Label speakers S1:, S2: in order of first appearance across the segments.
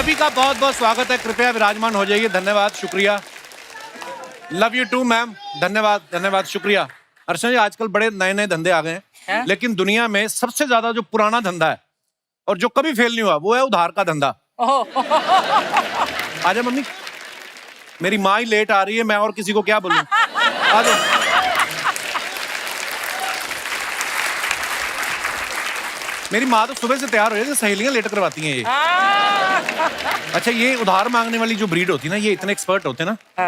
S1: सभी का बहुत बहुत स्वागत है। कृपया विराजमान हो जाइए। धन्यवाद, शुक्रिया। Love you too ma'am. धन्यवाद धन्यवाद, शुक्रिया। अर्चना जी, आजकल बड़े नए नए धंधे आ गए हैं, लेकिन दुनिया में सबसे ज्यादा जो पुराना धंधा है और जो कभी फेल नहीं हुआ वो है उधार का धंधा। आजा मम्मी, मेरी माँ ही लेट आ रही है, मैं और किसी को क्या बोलूं। आजा। मेरी माँ तो सुबह से तैयार हो जाती है, सहेलियां लेट करवाती हैं ये। अच्छा, ये उधार मांगने वाली जो ब्रीड होती है ना, ये इतने एक्सपर्ट होते हैं ना,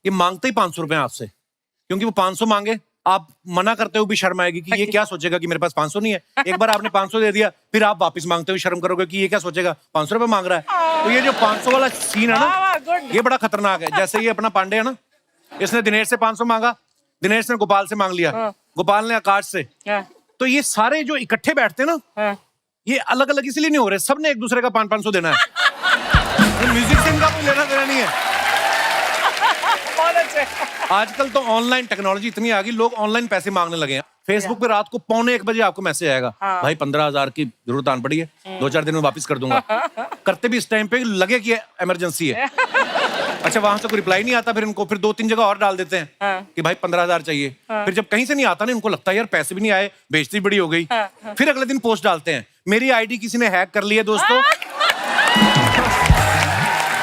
S1: ये मांगते ही 500 रुपए आपसे, क्योंकि वो 500 मांगे, आप मना करते हुए भी शर्म आएगी कि ये क्या सोचेगा कि मेरे पास 500 नहीं है। एक बार आपने 500 दे दिया, फिर आप वापस मांगते हुए शर्म करोगे कि ये क्या सोचेगा, 500 रुपए मांग रहा है। तो ये जो 500 वाला सीन है ना, ये बड़ा खतरनाक है। जैसे ये अपना पांडे है ना, इसने दिनेश से 500 मांगा, दिनेश ने गोपाल से मांग लिया, गोपाल ने आकाश से। तो ये सारे जो इकट्ठे बैठते हैं ना, ये अलग अलग इसलिए नहीं हो रहे, सबने एक दूसरे का 500 देना है। म्यूजिक से इनका कोई लेना देना नहीं है। आजकल तो ऑनलाइन टेक्नोलॉजी इतनी आ गई, लोग ऑनलाइन पैसे मांगने लगे हैं। फेसबुक पे रात को 1:45 आपको मैसेज आएगा, भाई 15,000 की जरूरत आन पड़ी है, 2-4 दिन में वापस कर दूंगा। करते भी इस टाइम पे लगे कि इमरजेंसी है। अच्छा, वहां से कोई रिप्लाई नहीं आता, फिर इनको फिर 2-3 जगह और डाल देते हैं कि भाई 15,000 चाहिए। फिर जब कहीं से नहीं आता ना, इनको लगता है यार पैसे भी नहीं आए, बेइज्जती बड़ी हो गई। फिर अगले दिन पोस्ट डालते हैं, मेरी आईडी किसी ने हैक कर ली है दोस्तों,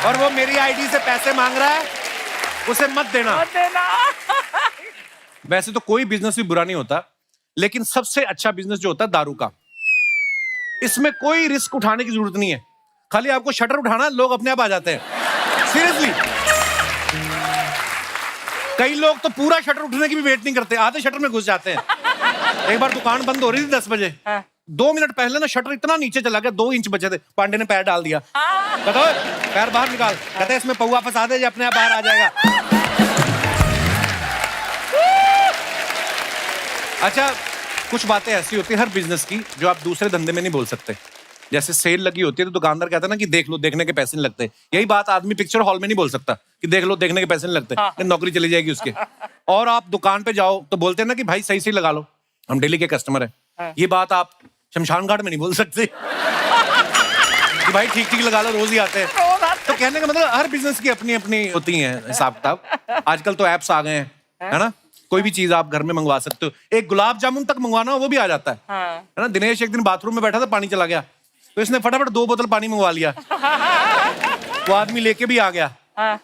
S1: और वो मेरी आईडी से पैसे मांग रहा है, उसे मत देना। वैसे तो कोई बिजनेस भी बुरा नहीं होता, लेकिन सबसे अच्छा बिजनेस जो होता है दारू का। इसमें कोई रिस्क उठाने की जरूरत नहीं है, खाली आपको शटर उठाना, लोग अपने आप आ जाते हैं। सीरियसली, कई लोग तो पूरा शटर उठने की भी वेट नहीं करते, आधे शटर में घुस जाते हैं। एक बार दुकान बंद हो रही थी 10 बजे, 2 मिनट पहले ना शटर इतना नीचे चला गया, 2 इंच बचे थे, पांडे ने पैर डाल दिया। बताओ, पैर बाहर निकाल, कहते हैं इसमें पौवा फंसा दे, अपने आप बाहर आ जाएगा। अच्छा, कुछ बातें ऐसी होती है हर बिजनेस की जो आप दूसरे धंधे में नहीं बोल सकते। जैसे सेल लगी होती है तो दुकानदार कहता है ना कि देख लो, देखने के पैसे नहीं लगते। यही बात आदमी पिक्चर हॉल में नहीं बोल सकता कि देख लो, देखने के पैसे नहीं लगते, नौकरी चली जाएगी उसके। और आप दुकान पे जाओ तो बोलते हैं ना कि भाई सही सही लगा लो, हम डेली के कस्टमर है। ये बात आप शमशान घाट में नहीं बोल सकते कि भाई ठीक ठीक लगा लो, रोज ही आते हैं। तो कहने का मतलब हर बिजनेस की अपनी अपनी होती है हिसाब किताब। आजकल तो एप्स आ गए हैं, है ना, कोई भी चीज आप घर में मंगवा सकते हो। एक गुलाब जामुन तक मंगवाना वो भी आ जाता है ना। दिनेश एक दिन बाथरूम में बैठा था, पानी चला गया, तो इसने फटाफट 2 बोतल पानी मंगवा लिया। वो आदमी लेके भी आ गया।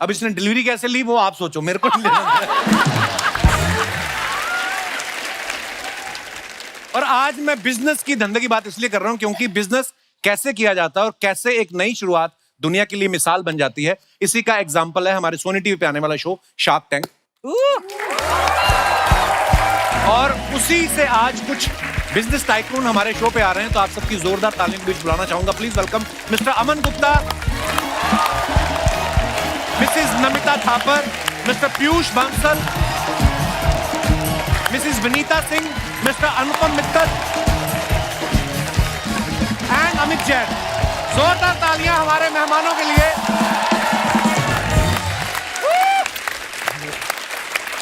S1: अब इसने डिलीवरी कैसे ली वो आप सोचो, मेरे को नहीं लेना। और आज मैं बिजनेस की, धंधे की बात इसलिए कर रहा हूं क्योंकि बिजनेस कैसे किया जाता है और कैसे एक नई शुरुआत दुनिया के लिए मिसाल बन जाती है, इसी का एग्जाम्पल है हमारे सोनी टीवी पे आने वाला शो शार्क टैंक। और उसी से आज कुछ बिजनेस टाइकून हमारे शो पे आ रहे हैं, तो आप सबकी जोरदार तालियों के बीच बुलाना चाहूंगा। Please welcome mister Aman Gupta, Mrs Namita Thapar, mister Piyush Bansal, Mrs Vinita Singh, mister Anupam Mittal and Amit Jain. जोरदार तालियां हमारे मेहमानों के लिए।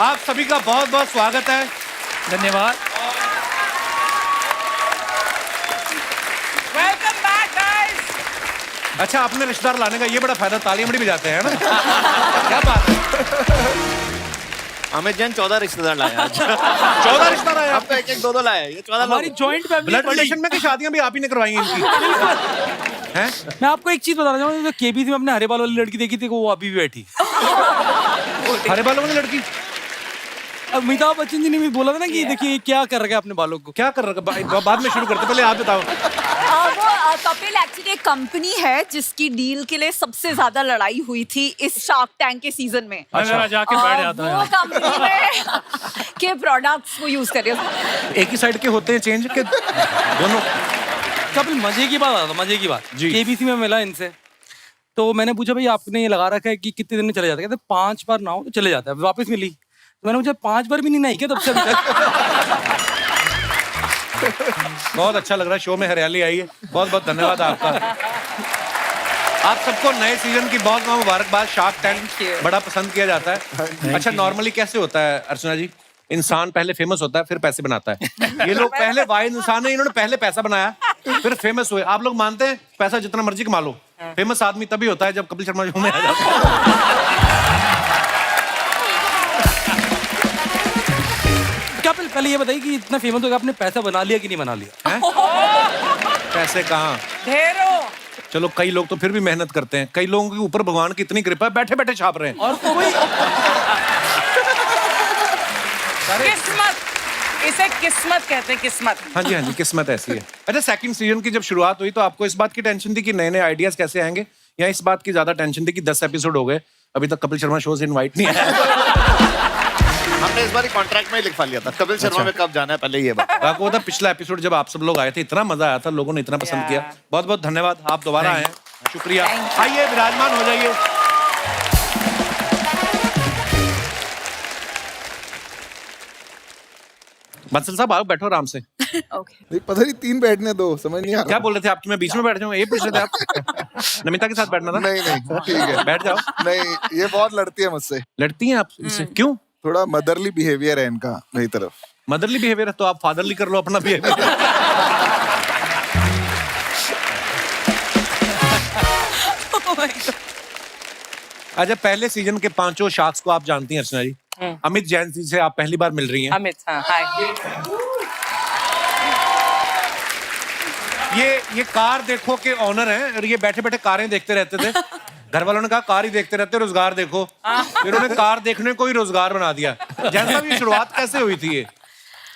S1: आप सभी का बहुत बहुत स्वागत है। धन्यवाद।
S2: Welcome back guys.
S1: अच्छा, अपने रिश्तेदार लाने का ये बड़ा फायदा, तालियां बड़ी बजाते हैं ना। क्या बात है।
S3: अमित जैन 14 रिश्तेदार लाए आज।
S1: 14 रिश्तेदार आए
S3: आपका एक 2-2 लाए, ये 14
S2: हमारी जॉइंट फैमिली।
S1: ब्लड रिलेशन में की शादियां भी आप ही ने करवाई हैं इनकी, हैं?
S2: मैं आपको एक चीज बताना चाहूंगा, जो केबीसी में अपने हरे बाल वाली लड़की देखी थी, वो अभी भी बैठी।
S1: हरे बालों वाली लड़की?
S2: अमिताभ बच्चन जी ने भी बोला था ना कि देखिए क्या कर रहा है अपने बालों को।
S1: क्या कर रहा है? बाद में शुरू करते, पहले आप बताओ।
S4: वो कपिल एक्चुअली एक कंपनी है जिसकी डील के लिए सबसे ज्यादा लड़ाई हुई थी इस शार्क टैंक के सीजन में।
S2: अच्छा, जाके बैठ जाता
S4: वो कंपनी में के प्रोडक्ट्स को यूज कर रहे हैं।
S1: एक ही साइड के होते हैं चेंज के दोनों?
S2: कपिल, मजे की बात आता, मजे की बात
S1: जी।
S2: केबीसी में मिला इनसे, तो मैंने पूछा भाई आपने ये लगा रखा है कि कितने दिन में चले जाते हैं? कहते 5 बार नहाओ तो चले जाता है। वापस मिली तो मैंने पूछा 5 बार भी नहीं नहाई क्या तब से अभी तक?
S1: बहुत अच्छा लग रहा है, शो में हरियाली आई है। बहुत बहुत धन्यवाद आपका। आप सबको नए सीजन की बहुत बहुत मुबारकबाद। शार्क टैंक बड़ा पसंद किया जाता है। अच्छा, नॉर्मली कैसे होता है अर्चना जी? इंसान पहले फेमस होता है फिर पैसे बनाता है। ये लोग पहले वाहिद इंसान है, इन्होंने पहले पैसा बनाया फिर फेमस हुए। आप लोग मानते हैं पैसा जितना मर्जी कमा लो, फेमस आदमी तभी होता है जब कपिल शर्मा शो में आ जाता है।
S2: क्या पहले ये बताइए कि इतना फेमस हो गया, आपने पैसा बना लिया कि नहीं बना लिया?
S1: हैं? पैसे कहाँ?
S5: ढेरों।
S1: चलो कई लोग तो फिर भी मेहनत करते हैं, कई लोगों के ऊपर भगवान की इतनी कृपा है, बैठे बैठे छाप रहे हैं।
S2: और कोई
S5: किस्मत, इसे किस्मत कहते हैं, किस्मत।
S1: हाँ जी किस्मत ऐसी है। अच्छा, सेकंड सीजन की जब शुरुआत हुई तो आपको इस बात की टेंशन थी कि नए नए आइडियाज कैसे आएंगे, या इस बात की ज्यादा टेंशन थी कि 10 एपिसोड हो गए अभी तक कपिल शर्मा शो से इनवाइट नहीं आया?
S3: हमने इस बार कॉन्ट्रैक्ट में ही लिखवा लिया था, कपिल शर्मा में कब जाना है पहले ये बात।
S1: आपको पता पिछला एपिसोड जब आप सब लोग आए थे इतना मजा आया था, लोगों ने इतना पसंद किया। बहुत बहुत धन्यवाद, आप दोबारा आए, शुक्रिया। आइए विराजमान हो जाइए। बंसल साहब आओ, बैठो आराम से।
S4: ओके।
S6: पता नहीं 3 बैठने दो, समझ नहीं आ
S1: क्या
S6: रहा।
S1: बोल रहे थे आप कि मैं बीच में बैठ जाऊँ? ये पूछ रहे थे आप? नमिता के साथ बैठना था?
S6: नहीं ठीक है,
S1: बैठ जाओ।
S6: नहीं ये बहुत लड़ती है मुझसे,
S1: लड़ती हैं आप इससे? क्यों?
S6: थोड़ा मदरली बिहेवियर है इनका मेरी तरफ।
S1: मदरली बिहेवियर है तो आप फादरली कर लो अपना बिहेवियर। अच्छा, पहले सीजन के 5 शार्क्स को आप जानती हैं अर्चना जी। अमित जैन जी से आप पहली बार मिल रही हैं।
S5: अमित, हाँ, हाय।
S1: ये कार देखो के ऑनर हैं और ये बैठे बैठे कारें देखते रहते थे। घर वालों ने कहा कार ही देखते रहते, रोजगार देखो। फिर उन्होंने कार देखने को ही रोजगार बना दिया। जैन साहब, ये शुरुआत कैसे हुई थी?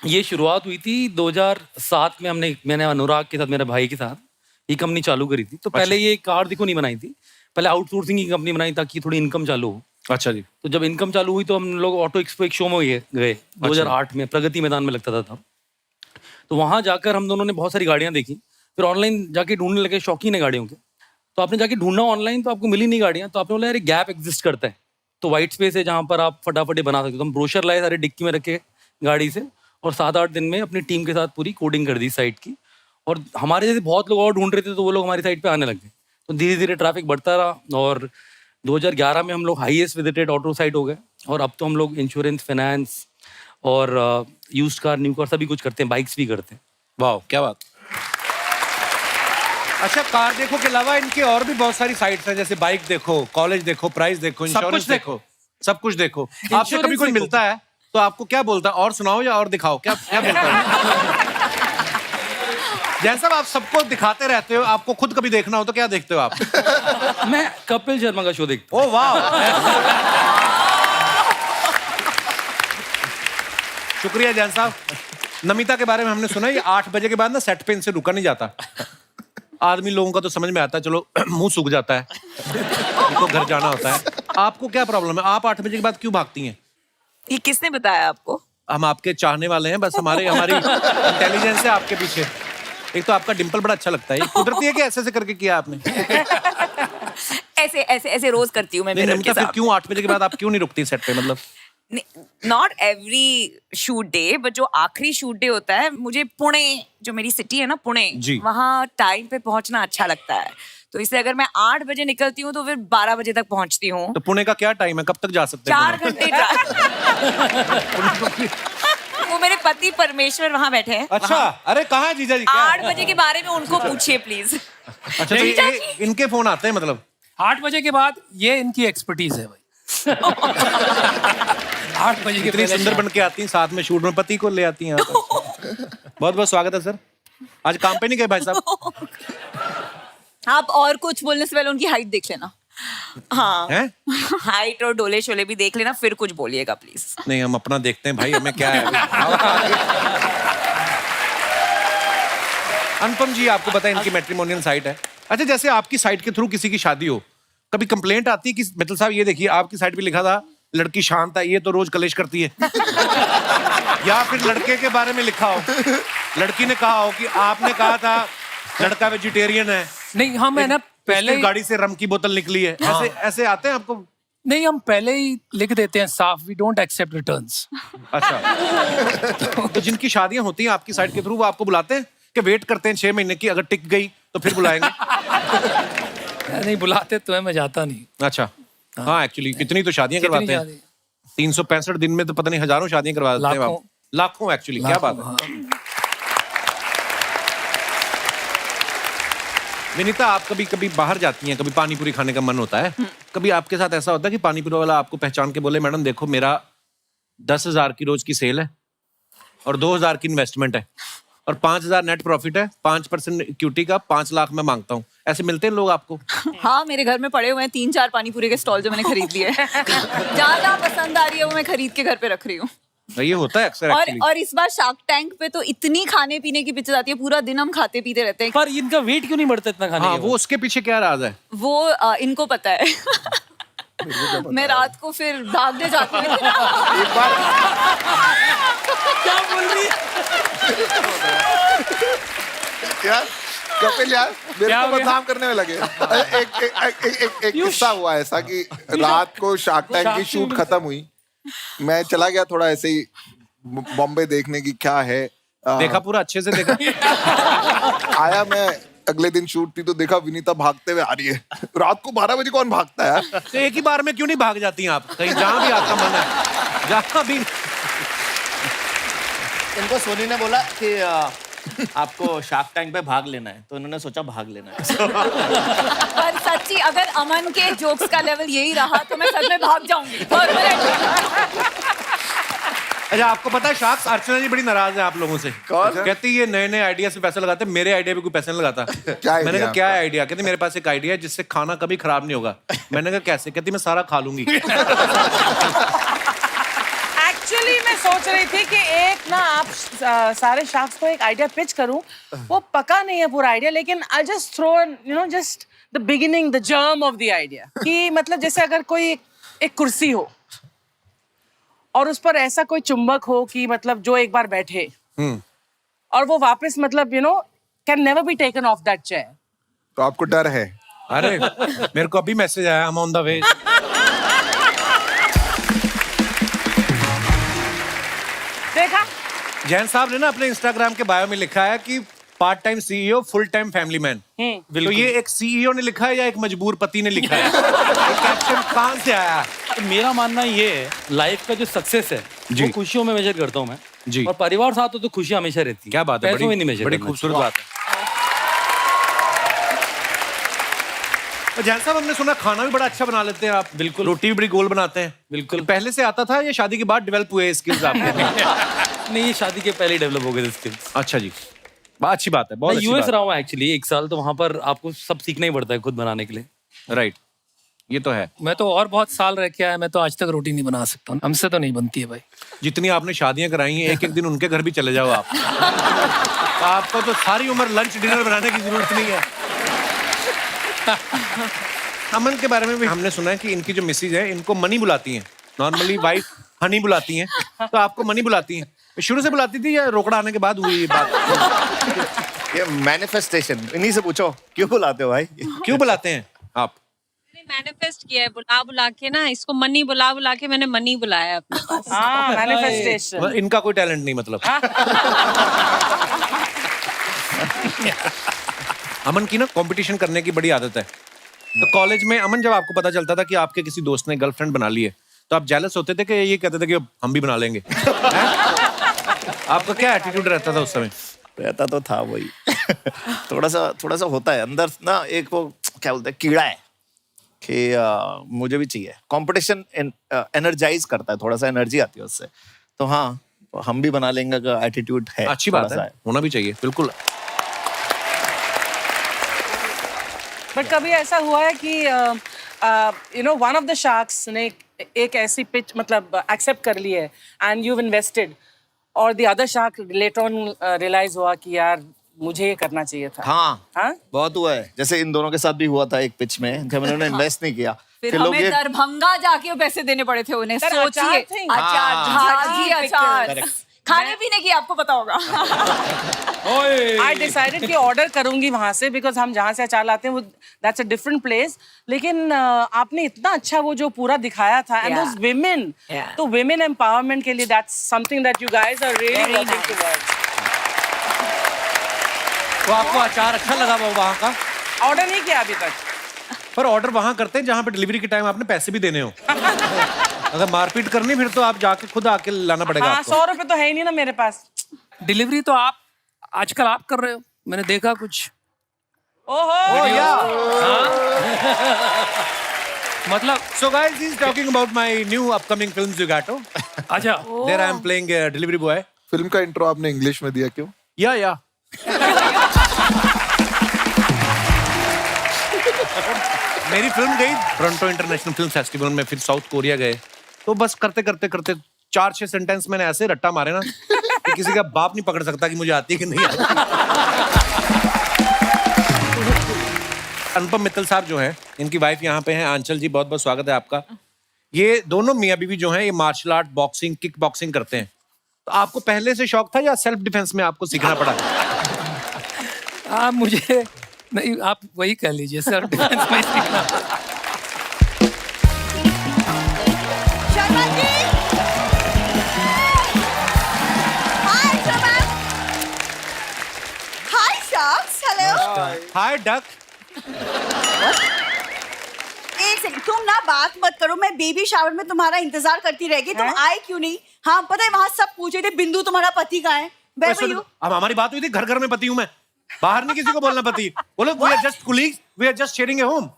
S2: ये शुरुआत हुई थी 2007 में। मैंने अनुराग के साथ, मेरे भाई के साथ ये कंपनी चालू करी थी। तो पहले ये कार देखो नहीं बनाई थी, पहले आउटसोर्सिंग की कंपनी बनाई ताकि थोड़ी इनकम चालू हो।
S1: अच्छा जी।
S2: तो जब इनकम चालू हुई तो हम लोग ऑटो एक्सपो एक शो में गए 2008 में, प्रगति मैदान में लगता था तब। तो वहां जाकर हम दोनों ने बहुत सारी गाड़ियां देखी, फिर ऑनलाइन जाके ढूंढने लगे, शौकीन है गाड़ियों के। तो आपने जाके ढूंढना ऑनलाइन तो आपको मिली नहीं गाड़ियां, तो आपने बोला यार गैप एग्जिस्ट करता है, तो व्हाइट स्पेस है जहां पर आप फटाफट बना सकते हो। तो हम ब्रोशर लाए सारे डिक्की में रखे गाड़ी से, और 7-8 दिन में अपनी टीम के साथ पूरी कोडिंग कर दी साइट की। और हमारे जैसे बहुत लोग और ढूंढ रहे थे तो वो लोग हमारी साइट पे आने लगे। तो धीरे धीरे ट्रैफिक बढ़ता रहा और 2011 में हम लोग हाईएस्ट विजिटेड ऑटो साइट हो गए। और अब तो हम लोग इंश्योरेंस, फाइनेंस और यूज्ड कार, न्यू कार सभी कुछ करते हैं, बाइक्स भी करते हैं।
S1: वाह, क्या बात। अच्छा, कार देखो के अलावा इनके और भी बहुत सारी साइट्स हैं, जैसे बाइक देखो, कॉलेज देखो, प्राइस देखो, इंश्योरेंस देखो, सब कुछ देखो। आपसे कभी कोई मिलता है तो आपको क्या बोलता है? और सुनाओ या और दिखाओ, क्या क्या बोलता है? जैसा आप सबको दिखाते रहते हो, आपको खुद कभी देखना हो तो क्या देखते हो आप?
S2: मैं कपिल शर्मा का शो देखता
S1: ओ वाह, शुक्रिया जैन साहब। नमिता के बारे में हमने सुना, ये 8 बजे के बाद ना सेट पे इनसे रुका नहीं जाता। आदमी लोगों का तो समझ में आता है, चलो मुंह सूख जाता है, उनको घर जाना होता है। आपको क्या प्रॉब्लम है? आप 8 बजे के बाद क्यों भागती हैं?
S4: ये किसने बताया आपको?
S1: हम आपके चाहने वाले हैं, बस हमारी इंटेलिजेंस है आपके पीछे। एक तो आपका डिंपल बड़ा अच्छा लगता है, ये कुदरती है कि ऐसे करके किया आपने?
S4: ऐसे ऐसे ऐसे रोज करती हूँ मैं
S1: नहीं,
S4: मिरर
S1: नमिता
S4: के
S1: फिर
S4: साथ।
S1: क्यों 8 बजे के बाद आप क्यों नहीं रुकती सेट पे? मतलब
S4: not every shoot day, but जो आखिरी शूट डे होता है, मुझे पुणे, जो मेरी सिटी है ना पुणे, वहाँ टाइम पे पहुंचना अच्छा लगता है। तो इसलिए अगर मैं 8 बजे निकलती हूँ तो फिर 12 बजे तक पहुंचती हूँ।
S1: तो पुणे का क्या टाइम है, कब तक जा सकते हैं?
S4: 4 घंटे वो मेरे पति परमेश्वर वहाँ बैठे हैं।
S1: अच्छा, अरे कहाँ है जीजा जी?
S4: 8 बजे के बारे में उनको पूछिए प्लीज।
S1: अच्छा, तो इनके फोन आते हैं मतलब
S7: 8 बजे के बाद? ये इनकी एक्सपर्टीज है भाई। 8 बजे के
S1: इतनी सुंदर बन के आती हैं, साथ में शूट में पति को ले आती हैं। बहुत बहुत स्वागत है सर। आज काम पे नहीं गए भाई साहब?
S4: आप और कुछ बोलने से पहले उनकी हाइट देख लेना। हाँ, हाइट और डोले शोले भी देख लेना, फिर कुछ बोलिएगा प्लीज।
S1: नहीं, हम अपना देखते हैं भाई, हमें क्या है अभी। अनुपम जी, आपको पता है इनकी मैट्रिमोनियल साइट है। अच्छा, जैसे आपकी साइट के थ्रू किसी की शादी हो, कभी कंप्लेंट आती है कि मित्तल साहब ये देखिए आपकी साइट पे लिखा था लड़की शांत है, ये तो रोज कलेश करती है? या फिर लड़के के बारे में लिखा हो, लड़की ने कहा हो कि आपने कहा था लड़का वेजिटेरियन है?
S7: नहीं, हम है ना पहले
S1: गाड़ी से रम की बोतल निकली है, ऐसे ऐसे आते हैं आपको?
S7: नहीं, हम पहले ही लिख देते हैं साफ, वी डोंट एक्सेप्ट रिटर्न्स।
S1: अच्छा, तो जिनकी शादियां होती हैं आपकी साइट के थ्रू, वो आपको बुलाते हैं कि वेट करते हैं 6 महीने की, अगर टिक गई तो फिर बुलाएंगे?
S7: नहीं बुलाते तो है, मैं जाता नहीं।
S1: अच्छा, हाँ, एक्चुअली कितनी तो शादियां करवाते हैं, 365 दिन में तो पता नहीं हजारों शादियां करवा देते हैं, लाखों एक्चुअली। क्या बात है। विनीता, आप कभी कभी बाहर जाती हैं, कभी पानी पूरी खाने का मन होता है, कभी आपके साथ ऐसा होता है कि पानी पूरी वाला आपको पहचान के बोले मैडम देखो मेरा 10,000 की रोज की सेल है और 2,000 की इन्वेस्टमेंट है और 5,000 नेट प्रॉफिट है, 5% इक्विटी का 5 लाख मैं मांगता हूँ, ऐसे मिलते हैं लोग आपको?
S4: हाँ, मेरे घर में पड़े हुए हैं 3-4 पानी पूरी के स्टॉल जो मैंने खरीद लिए हैं। ज्यादा पसंद आ रही है वो मैं खरीद के घर पे रख रही हूँ।
S1: ये होता है अक्सर actually।
S4: और इस बार शार्क टैंक पे तो इतनी खाने पीने की पिक्चर आती है, पूरा दिन हम खाते पीते रहते हैं।
S2: पर इनका वेट क्यों नहीं बढ़ता इतना खाने
S1: हाँ,
S2: के
S1: वो
S2: बाद?
S1: उसके पीछे क्या राज है?
S4: वो इनको पता है। मैं रात को फिर भागने जाती हूँ।
S6: एक बार
S2: क्या बोल रही है?
S6: यार कपिल यार मेरे
S2: क्या
S6: को
S2: हो गया?
S6: बदनाम करने में लगे। एक किस्सा हुआ ऐसा कि रात को शार्क टैंक की शूट खत्म हुई, मैं चला गया थोड़ा ऐसे ही बॉम्बे देखने की क्या है।
S1: देखा पूरा अच्छे से देखा?
S6: आया मैं, अगले दिन शूट थी तो देखा विनीता भागते हुए आ रही है। रात को 12 बजे कौन भागता है यार?
S1: तो एक ही बार में क्यों नहीं भाग जाती हैं आप कहीं, जहां भी आपका मन है, जहां भी?
S3: इनको सोनी ने बोला कि आपको शार्क टैंक पे भाग लेना है, तो इन्होंने सोचा भाग लेना है।
S4: पर सच्ची अगर अमन के जोक्स का लेवल यही रहा तो मैं सच में भाग जाऊंगी।
S1: अच्छा, आपको पता है शार्क्स अर्चना जी बड़ी नाराज है आप लोगों से।
S6: कौन?
S1: कहती ये नए नए आइडिया से पैसा लगाते हैं, मेरे आइडिया पे कोई पैसा नहीं लगाता।
S6: क्या idea
S1: मैंने कहा क्या
S6: आपका?
S1: आइडिया? कहती मेरे पास एक आइडिया है जिससे खाना कभी खराब नहीं होगा। मैंने कहा कैसे? कहती मैं सारा खा लूंगी।
S5: एक्चुअली मैं सोच रही थी कि एक ना आप सारे शार्क्स को एक आइडिया पिच करूं, वो पका नहीं है पूरा आइडिया, लेकिन I just throw just the beginning, the germ of the idea. कि मतलब जैसे अगर कोई एक कुर्सी हो और उस पर ऐसा कोई चुंबक हो कि मतलब जो एक बार बैठे और वो वापस मतलब can never be taken of that chair.
S6: तो आपको डर है?
S1: अरे मेरे को अभी मैसेज आया, हम ऑन द वे।
S5: देखा?
S1: जैन साहब ने ना अपने इंस्टाग्राम के बायो में लिखा है कि part time CEO, full time family man. तो ये एक सीईओ ने लिखा है या एक मजबूर पति ने लिखा है? ये कैप्शन कहां से आया?
S2: तो मेरा मानना ये है, लाइफ का जो सक्सेस है
S1: जी।
S2: वो खुशियों में मेजर करता हूँ मैं
S1: जी।
S2: और परिवार साथ हो तो खुशियां हमेशा रहती है।
S1: क्या बात है,
S2: पैसों में नहीं मेजर
S1: बड़ी
S2: करना
S1: खूबसूरत
S2: चाहिए।
S1: बात है। और जैन साहब, हमने सुना खाना भी बड़ा अच्छा बना लेते हैं आप।
S2: बिल्कुल।
S1: रोटी भी बड़ी गोल बनाते हैं।
S2: बिल्कुल।
S1: पहले से आता था या शादी के बाद डेवलप हुए स्किल्स आपके?
S2: नहीं, ये शादी के पहले ही डेवलप हो गए स्किल्स।
S1: अच्छा जी, अच्छी बात है, बहुत
S2: मैं
S1: अच्छी
S2: यूएस
S1: बात
S2: रहा हूँ एक्चुअली 1 साल, तो वहां पर आपको सब सीखना ही पड़ता है खुद बनाने के लिए।
S1: है। राइट, ये तो है।
S7: मैं तो और बहुत साल रह के आया, मैं तो आज तक रोटी नहीं बना सकता हूँ, हमसे तो नहीं बनती है भाई।
S1: जितनी आपने शादियां कराई हैं, एक एक दिन उनके घर भी चले जाओ आप। आपको तो सारी उम्र लंच डिनर बनाने की जरूरत नहीं है। अमन के बारे में भी हमने सुना है कि इनकी जो मिसेज है इनको मनी बुलाती हैं। नॉर्मली वाइफ हनी बुलाती हैं, तो आपको मनी बुलाती हैं। शुरू से बुलाती थी या रोकड़ा आने के बाद हुई ये बात?
S3: ये मैनिफेस्टेशन, इन्हीं से पूछो क्यों बुलाते हो भाई?
S1: क्यों बुलाते हैं आप?
S8: मैनिफेस्ट किया है, बुला बुला के ना, इसको मनी बुला बुला के मैंने मनी बुलाया है अपने पास।
S5: हाँ, मैनिफेस्टेशन।
S1: इनका कोई टैलेंट नहीं मतलब। अमन की ना कंपटीशन करने की बड़ी आदत है। तो कॉलेज में अमन, जब आपको पता चलता था कि आपके किसी दोस्त ने गर्लफ्रेंड बना ली है, तो आप जेलस होते थे कि ये कहते थे कि हम भी बना लेंगे? आपका क्या एटीट्यूड रहता था उस समय?
S3: रहता तो था वही। थोड़ा सा होता है अंदर ना, एक वो क्या बोलते हैं, कीड़ा है कि मुझे भी चाहिए। कंपटीशन एनर्जाइज करता है, थोड़ा सा एनर्जी आती है उससे। तो हाँ, हम भी बना लेंगे का एटीट्यूड है।
S1: अच्छी बात है, होना भी चाहिए, बिल्कुल।
S5: बट कभी ऐसा हुआ है कि वन ऑफ द शार्क्स ने एक ऐसी पिच मतलब एक्सेप्ट कर ली है एंड यू इन्वेस्टेड, और the other shark later on realise हुआ कि यार मुझे ये करना चाहिए था?
S3: हाँ, बहुत हुआ है। जैसे इन दोनों के साथ भी हुआ था एक पिच में, जब इन्होंने इन्वेस्ट नहीं किया,
S4: फिर हमें दरभंगा जाके वो पैसे देने पड़े थे उन्हें।
S5: सर,
S4: सोचिए,
S5: अचार थे।
S4: अचार, झाजी अचार,
S3: Correct.
S4: खाने पीने की आपको पता होगा।
S5: आई डिसाइडेड कि ऑर्डर करूंगी वहां से, बिकॉज हम जहाँ से अचार लाते हैं वो दैट्स अ डिफरेंट प्लेस। लेकिन आपने इतना अच्छा वो जो पूरा दिखाया था, एंड दोस विमेन, तो विमेन एम्पावरमेंट के लिए that's something that you guys are really working towards.
S1: तो आपको अचार अच्छा लगा वो वहाँ का?
S5: ऑर्डर नहीं किया अभी तक।
S1: पर ऑर्डर वहाँ करते हैं जहाँ पे डिलीवरी के टाइम आपने पैसे भी देने हो। अगर मारपीट करनी फिर तो आप जाके खुद आके लाना पड़ेगा
S5: हाँ,
S1: आपको।
S5: 100 रुपए तो है ही नहीं ना मेरे पास।
S7: डिलीवरी तो आप आजकल आप कर रहे हो, मैंने देखा कुछ।
S5: ओहो
S7: मतलब
S1: So guys, he's talking about my new upcoming film Zugato.
S7: अच्छा
S1: There I am playing a delivery boy.
S6: Film का इंट्रो आपने इंग्लिश में दिया क्यों?
S1: Yeah. मेरी फिल्म गई टोरंटो इंटरनेशनल फिल्म फेस्टिवल में, फिर साउथ कोरिया गए, तो बस करते 4-6 सेंटेंस मैंने ऐसे रट्टा मारे ना कि किसी का बाप नहीं पकड़ सकता कि मुझे आती है कि नहीं आती। अनुपम मित्तल साहब जो हैं, इनकी वाइफ यहाँ पे हैं, आंचल जी, बहुत बहुत स्वागत है आपका। ये दोनों मियाँ बीवी जो हैं, ये martial art, boxing, kick boxing करते हैं। तो आपको पहले से शौक था या सेल्फ डिफेंस में आपको सीखना पड़ा?
S7: आप मुझे नहीं, आप वही कह लीजिए सर, डिफेंस में सीखना।
S9: शर्मा जी, हाय शर्मा, हाय शार्क्स, हेलो।
S1: हाय डक।
S9: एक सेकंड, तुम ना बात मत करो, मैं बेबी शावर में तुम्हारा इंतजार करती रह गई, तुम आए क्यों नहीं? हाँ पता है, वहाँ सब पूछे थे बिंदु तुम्हारा पति कहाँ है? Where were you?
S1: अब हमारी बात हुई थी, घर में पति हूँ मैं, बाहर नहीं किसी को बोलना पति। बोलो we are just colleagues, we are just sharing a home.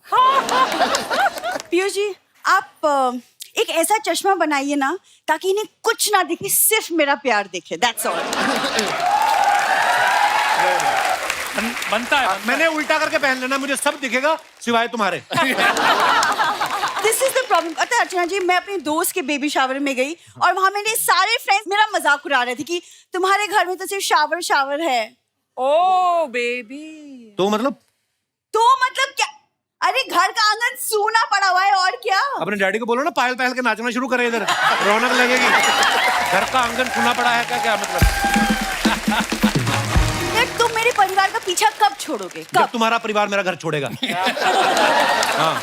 S9: Piyush ji, आप एक ऐसा चश्मा बनाइए ना ताकि इन्हें कुछ ना दिखे, सिर्फ मेरा प्यार दिखे, that's all.
S7: बनता है।
S1: मैंने उल्टा करके पहन लेना, मुझे सब दिखेगा सिवाय तुम्हारे।
S9: This is the problem. पता है अर्चना जी, मैं अपने दोस्त के बेबी शावर में गई और वहाँ मेरे सारे फ्रेंड्स मेरा मजाक उड़ा रहे थे कि तुम्हारे घर में तो सिर्फ शावर है।
S5: ओ बेबी,
S1: तो मतलब
S9: क्या? अरे घर का आंगन सूना पड़ा हुआ है और क्या?
S1: अपने डैडी को बोलो ना, पायल पहल के नाचना शुरू करे, इधर रौनक लगेगी। घर का आंगन सूना पड़ा है क्या मतलब?
S9: यार तुम मेरे परिवार का पीछा कब छोड़ोगे?
S1: जब तुम्हारा परिवार मेरा घर छोड़ेगा। हाँ,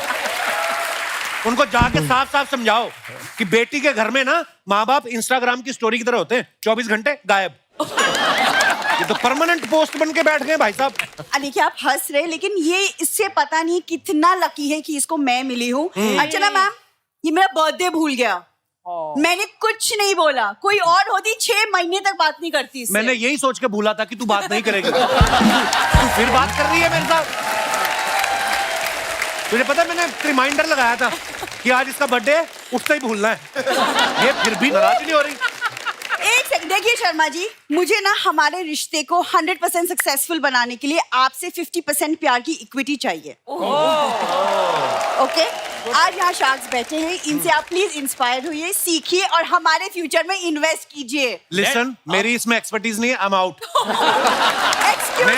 S1: उनको जाके साफ साफ समझाओ कि बेटी के घर में ना माँ बाप इंस्टाग्राम की स्टोरी की तरह होते हैं, 24 घंटे गायब। ये तो परमानेंट पोस्ट बन के बैठ गए भाई साहब।
S9: देखिए आप हंस रहे, लेकिन ये इससे पता नहीं कितना लकी है कि इसको मैं मिली हूँ। अर्चना मैम, ये मेरा बर्थडे भूल गया, मैंने कुछ नहीं बोला। कोई और होती 6 महीने तक बात नहीं करती इससे।
S1: मैंने यही सोच के भूला था कि तू बात नहीं करेगी। तू फिर बात कर रही है मेरे साथ। तुझे पता है, मैंने रिमाइंडर लगाया था कि आज इसका बर्थडे है, उठते ही भूलना है। ये फिर भी नाराज नहीं हो रही।
S9: एक सेकंड, देखिए शर्मा जी, मुझे ना हमारे रिश्ते को 100% सक्सेसफुल बनाने के लिए आपसे 50% प्यार की इक्विटी चाहिए। ओके, आज यहाँ शार्क्स बैठे हैं, इनसे आप प्लीज इंस्पायर होइए, सीखिए और हमारे फ्यूचर में इन्वेस्ट कीजिए।
S1: लिसन, मेरी इसमें एक्सपर्टीज नहीं है, I am out.
S9: Excuse me,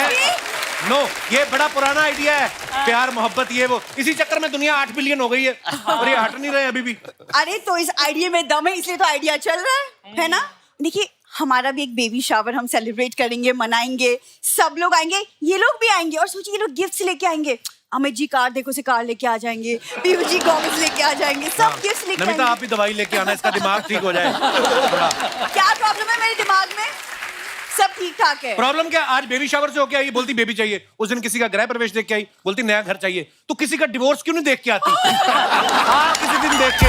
S1: no, ये बड़ा पुराना आइडिया है, प्यार मोहब्बत ये वो, इसी चक्कर में दुनिया 8 बिलियन हो गई है और ये हट नहीं रहे अभी भी।
S9: अरे तो इस आइडिया में दम है, इसलिए तो आइडिया चल रहा है ना? देखिए हमारा भी एक बेबी शावर हम सेलिब्रेट करेंगे, मनाएंगे, सब लोग आएंगे, ये लोग भी आएंगे और सोचिए ये लोग गिफ्ट्स लेके आएंगे। अमित जी कार देखो से कार लेके आ जाएंगे, पीयूष जी गॉगल्स लेके आ जाएंगे, सब गिफ्ट्स लेके
S1: नमिता,
S9: आएंगे।
S1: आप भी दवाई लेके आना, इसका दिमाग ठीक हो जाए थोड़ा।
S9: क्या प्रॉब्लम है मेरे दिमाग में? सब ठीक ठाक है।
S1: प्रॉब्लम क्या? आज बेबी शावर से होके आई, बोलती बेबी चाहिए। उस दिन किसी का गृह प्रवेश देख के आई, बोलती नया घर चाहिए। तो किसी का डिवोर्स क्यों नहीं देख के आती? किसी दिन देख के।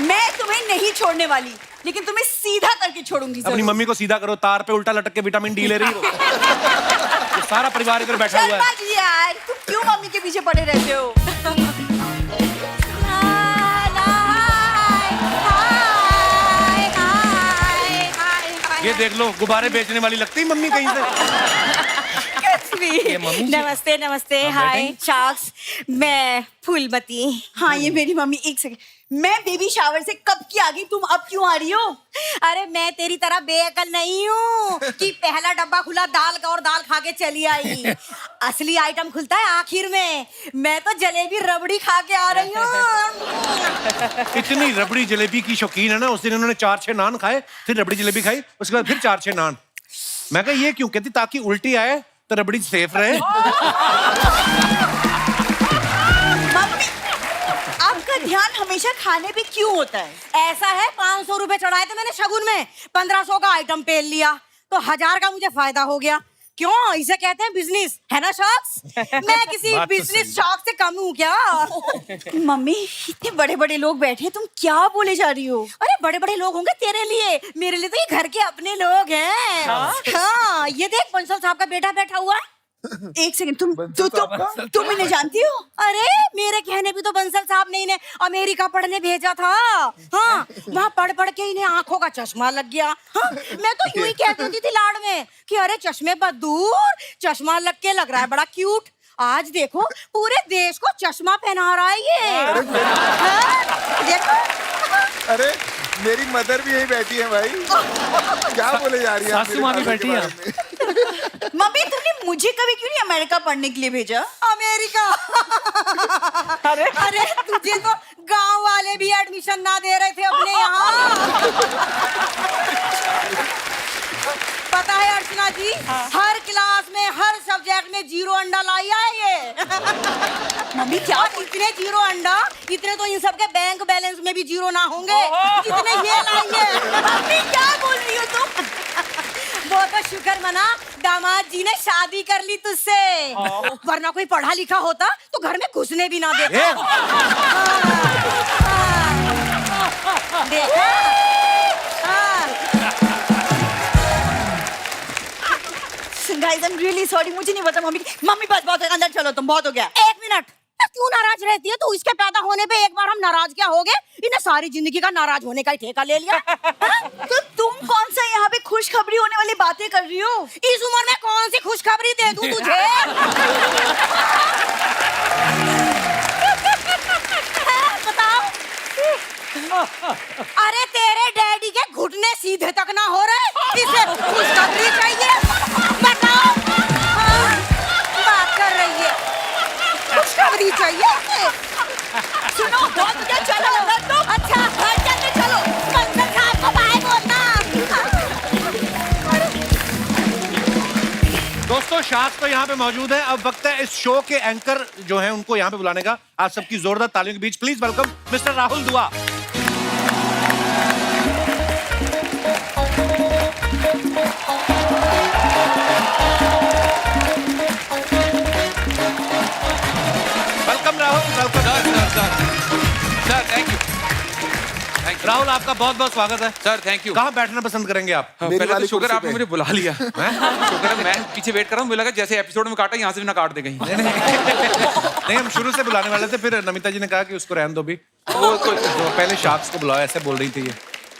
S9: मैं तुम्हें नहीं छोड़ने वाली, लेकिन तुम्हें सीधा करके छोड़ूंगी।
S1: अपनी मम्मी को सीधा करो, तार पे उल्टा लटक के विटामिन डी ले रही हो। तो सारा परिवार इधर बैठा हुआ
S9: शर्मा
S1: है।
S9: जी यार, तुम क्यों मम्मी के पीछे पड़े रहते हो?
S1: ये देख लो, गुब्बारे बेचने वाली लगती है मम्मी कहीं से।
S10: नमस्ते नमस्ते, हाय शार्क्स, मैं फूलमती।
S9: हाँ ये मेरी मम्मी। एक सेकंड, मैं बेबी शावर से कब की आ गई, तुम अब क्यों आ रही हो?
S10: अरे मैं तेरी तरह बेअकल नहीं हूँ कि पहला डब्बा खुला दाल का और दाल खा के चली आई। असली आइटम खुलता है आखिर में। मैं तो जलेबी रबड़ी खा के आ रही हूँ।
S1: इतनी रबड़ी जलेबी की शौकीन है ना, उस दिन उन्होंने 4-6 नान खाए, फिर रबड़ी जलेबी खाई, उसके बाद फिर 4-6 नान। मैं कहा ये क्यों? कहती ताकि उल्टी आए तो रबड़ी सेफ रहे।
S9: मम्मी, आपका ध्यान हमेशा खाने पे क्यों होता है?
S10: ऐसा है, 500 रुपए चढ़ाए थे मैंने शगुन में, 1500 का आइटम पेल लिया तो 1000 का मुझे फायदा हो गया। क्यों, इसे कहते हैं बिजनेस, है ना शॉक्स? मैं किसी बिजनेस शॉक से कम हूँ क्या?
S9: मम्मी इतने बड़े बड़े लोग बैठे हैं, तुम क्या बोले जा रही हो?
S10: अरे बड़े बड़े लोग होंगे तेरे लिए, मेरे लिए तो ये घर के अपने लोग हैं। हाँ, ये देख बंसल साहब का बेटा बैठा हुआ है।
S9: एक सेकंड, तुम इन्हें जानती हो?
S10: अरे मेरे कहने पे तो बंसल साहब ने इन्हें अमेरिका पढ़ने भेजा था। हाँ, वहाँ पढ़ पढ़ के इन्हें आंखों का चश्मा लग गया। हाँ, मैं तो यूं ही कहती होती थी लाड़ में कि अरे चश्मे पर दूर, चश्मा लग के लग रहा है बड़ा क्यूट। आज देखो पूरे देश को चश्मा पहना रहा है ये। हाँ, देखो।
S6: अरे मेरी मदर भी यही बैठी है भाई, क्या बोले जा रही है?
S7: सासू माँ भी बैठी है।
S9: मम्मी तुमने मुझे कभी क्यों नहीं अमेरिका पढ़ने के लिए भेजा?
S10: अमेरिका? अरे तुझे तो गांव वाले भी एडमिशन ना दे रहे थे अपने यहाँ। पता है अर्चना जी, हर क्लास में हर सब्जेक्ट में 0 अंडा लाई है ये।
S9: मम्मी क्या?
S10: इतने 0 अंडा, इतने तो इन सबके बैंक बैलेंस में भी 0 ना होंगे जितने ये लाई है।
S9: मम्मी क्या बोल रही हो तुम?
S10: वो तो शुक्र मना दामाद जी ने शादी कर ली तुझसे, वरना कोई पढ़ा लिखा होता तो घर में घुसने भी ना देता। देखा?
S9: Guys I am really sorry, मुझे नहीं पता मम्मी। मम्मी बस बहुत है, अंदर चलो, तुम बहुत हो गया।
S10: 1 मिनट, क्यों नाराज रहती है तू? इसके पैदा होने पे एक बार हम नाराज क्या हो गए, इन्हें सारी जिंदगी का नाराज होने का ही ठेका ले लिया।
S9: तो तुम कौन सा यहाँ पे खुशखबरी होने वाली बातें कर रही हो?
S10: इस उम्र में कौन सी खुशखबरी दे दूं तुझे? बताओ। अरे तेरे डैडी के घुटने सीधे तक ना हो रहे, इसे खुशखबरी चाहिए? बताओ। हाँ, बात कर रही है, खुशखबरी चाहिए इसे?
S9: सुनो, बहुत हो गया, चलो अंदर तो।
S10: अच्छा, घर चलते चलो, बंसल साहब को बाय बोलना।
S1: दोस्तों शार्क तो यहाँ पे मौजूद है। अब वक्त है इस शो के एंकर जो हैं उनको यहाँ पे बुलाने का। आप सबकी जोरदार तालियों के बीच प्लीज वेलकम मिस्टर राहुल दुआ। Welcome Rahul, welcome
S11: sir. Thank you
S1: Rahul, आपका बहुत बहुत स्वागत है
S11: सर। Thank you.
S1: कहाँ बैठना पसंद करेंगे आप?
S11: पहले तो
S6: वाली
S11: शुक्र
S6: कुर्सी
S11: आपने
S6: पे।
S11: मुझे बुला लिया। शुक्र है, मैं पीछे वेट कर रहा हूँ, मुझे लगा जैसे एपिसोड में काटा यहाँ से भी ना काट दे कहीं।
S1: नहीं, हम शुरू से बुलाने वाले थे, फिर नमिता जी ने कहा कि उसको रहने दो भी। वो तो पहले शार्क्स को बुलाओ, ऐसे बोल रही थी ये।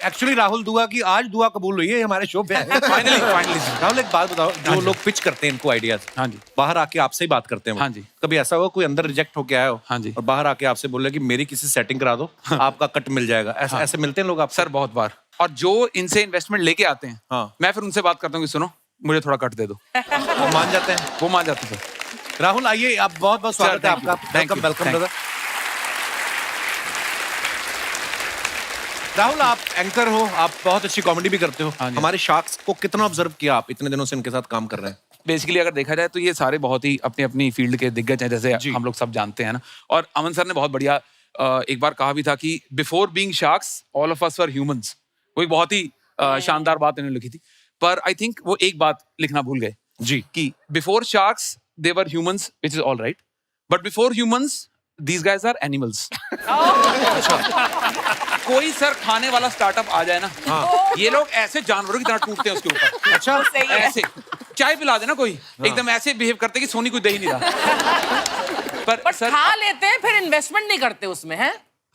S1: एक्चुअली राहुल दुआ की आज दुआ कबूल हुई है हमारे शो पे।
S11: फाइनली
S1: राहुल एक बात बताओ, जो लोग पिच करते हैं इनको आइडियाज,
S11: हाँ जी,
S1: बाहर आके आपसे ही बात करते हैं वो।
S11: हाँ जी।
S1: कभी ऐसा हुआ कोई अंदर रिजेक्ट होके आया हो,
S11: हाँ जी,
S1: और बाहर आके आपसे बोले कि मेरी किसी सेटिंग करा दो, आपका कट मिल जाएगा, ऐसे ऐसे मिलते हैं लोग आप?
S11: सर बहुत बार। और जो इनसे इन्वेस्टमेंट लेके आते हैं,
S1: हाँ,
S11: मैं फिर उनसे बात करता हूँ कि सुनो मुझे थोड़ा कट दे दो,
S1: वो मान जाते हैं?
S11: वो मान जाते हैं।
S1: राहुल आइए, आप बहुत बहुत स्वागत है आपका। Welcome welcome brother. राहुल आप एंकर हो, आप बहुत अच्छी कॉमेडी भी करते हो। हमारे शार्क्स को कितना ऑब्जर्व किया आप, इतने दिनों से इनके साथ काम कर रहे हैं?
S11: बेसिकली अगर देखा जाए तो ये सारे बहुत ही अपनी अपनी फील्ड के दिग्गज हैं, जैसे हम लोग सब जानते हैं ना। और अमन सर ने बहुत बढ़िया एक बार कहा भी था कि before being sharks all of us were humans. वो एक बहुत ही शानदार बात इन्होंने लिखी थी। पर आई थिंक वो एक बात लिखना भूल गए
S1: जी,
S11: कि before sharks they were humans, which is all right, but before humans these guys are animals. कोई सर खाने वाला स्टार्टअप आ जाए ना, ये लोग ऐसे जानवरों की तरह टूटते हैं उसके ऊपर।
S1: अच्छा,
S11: ऐसे चाय पिला देना कोई, एकदम ऐसे बिहेव करते कि सोनी कोई दे ही नहीं रहा। पर सर
S5: खा लेते हैं, फिर इन्वेस्टमेंट नहीं करते उसमें, है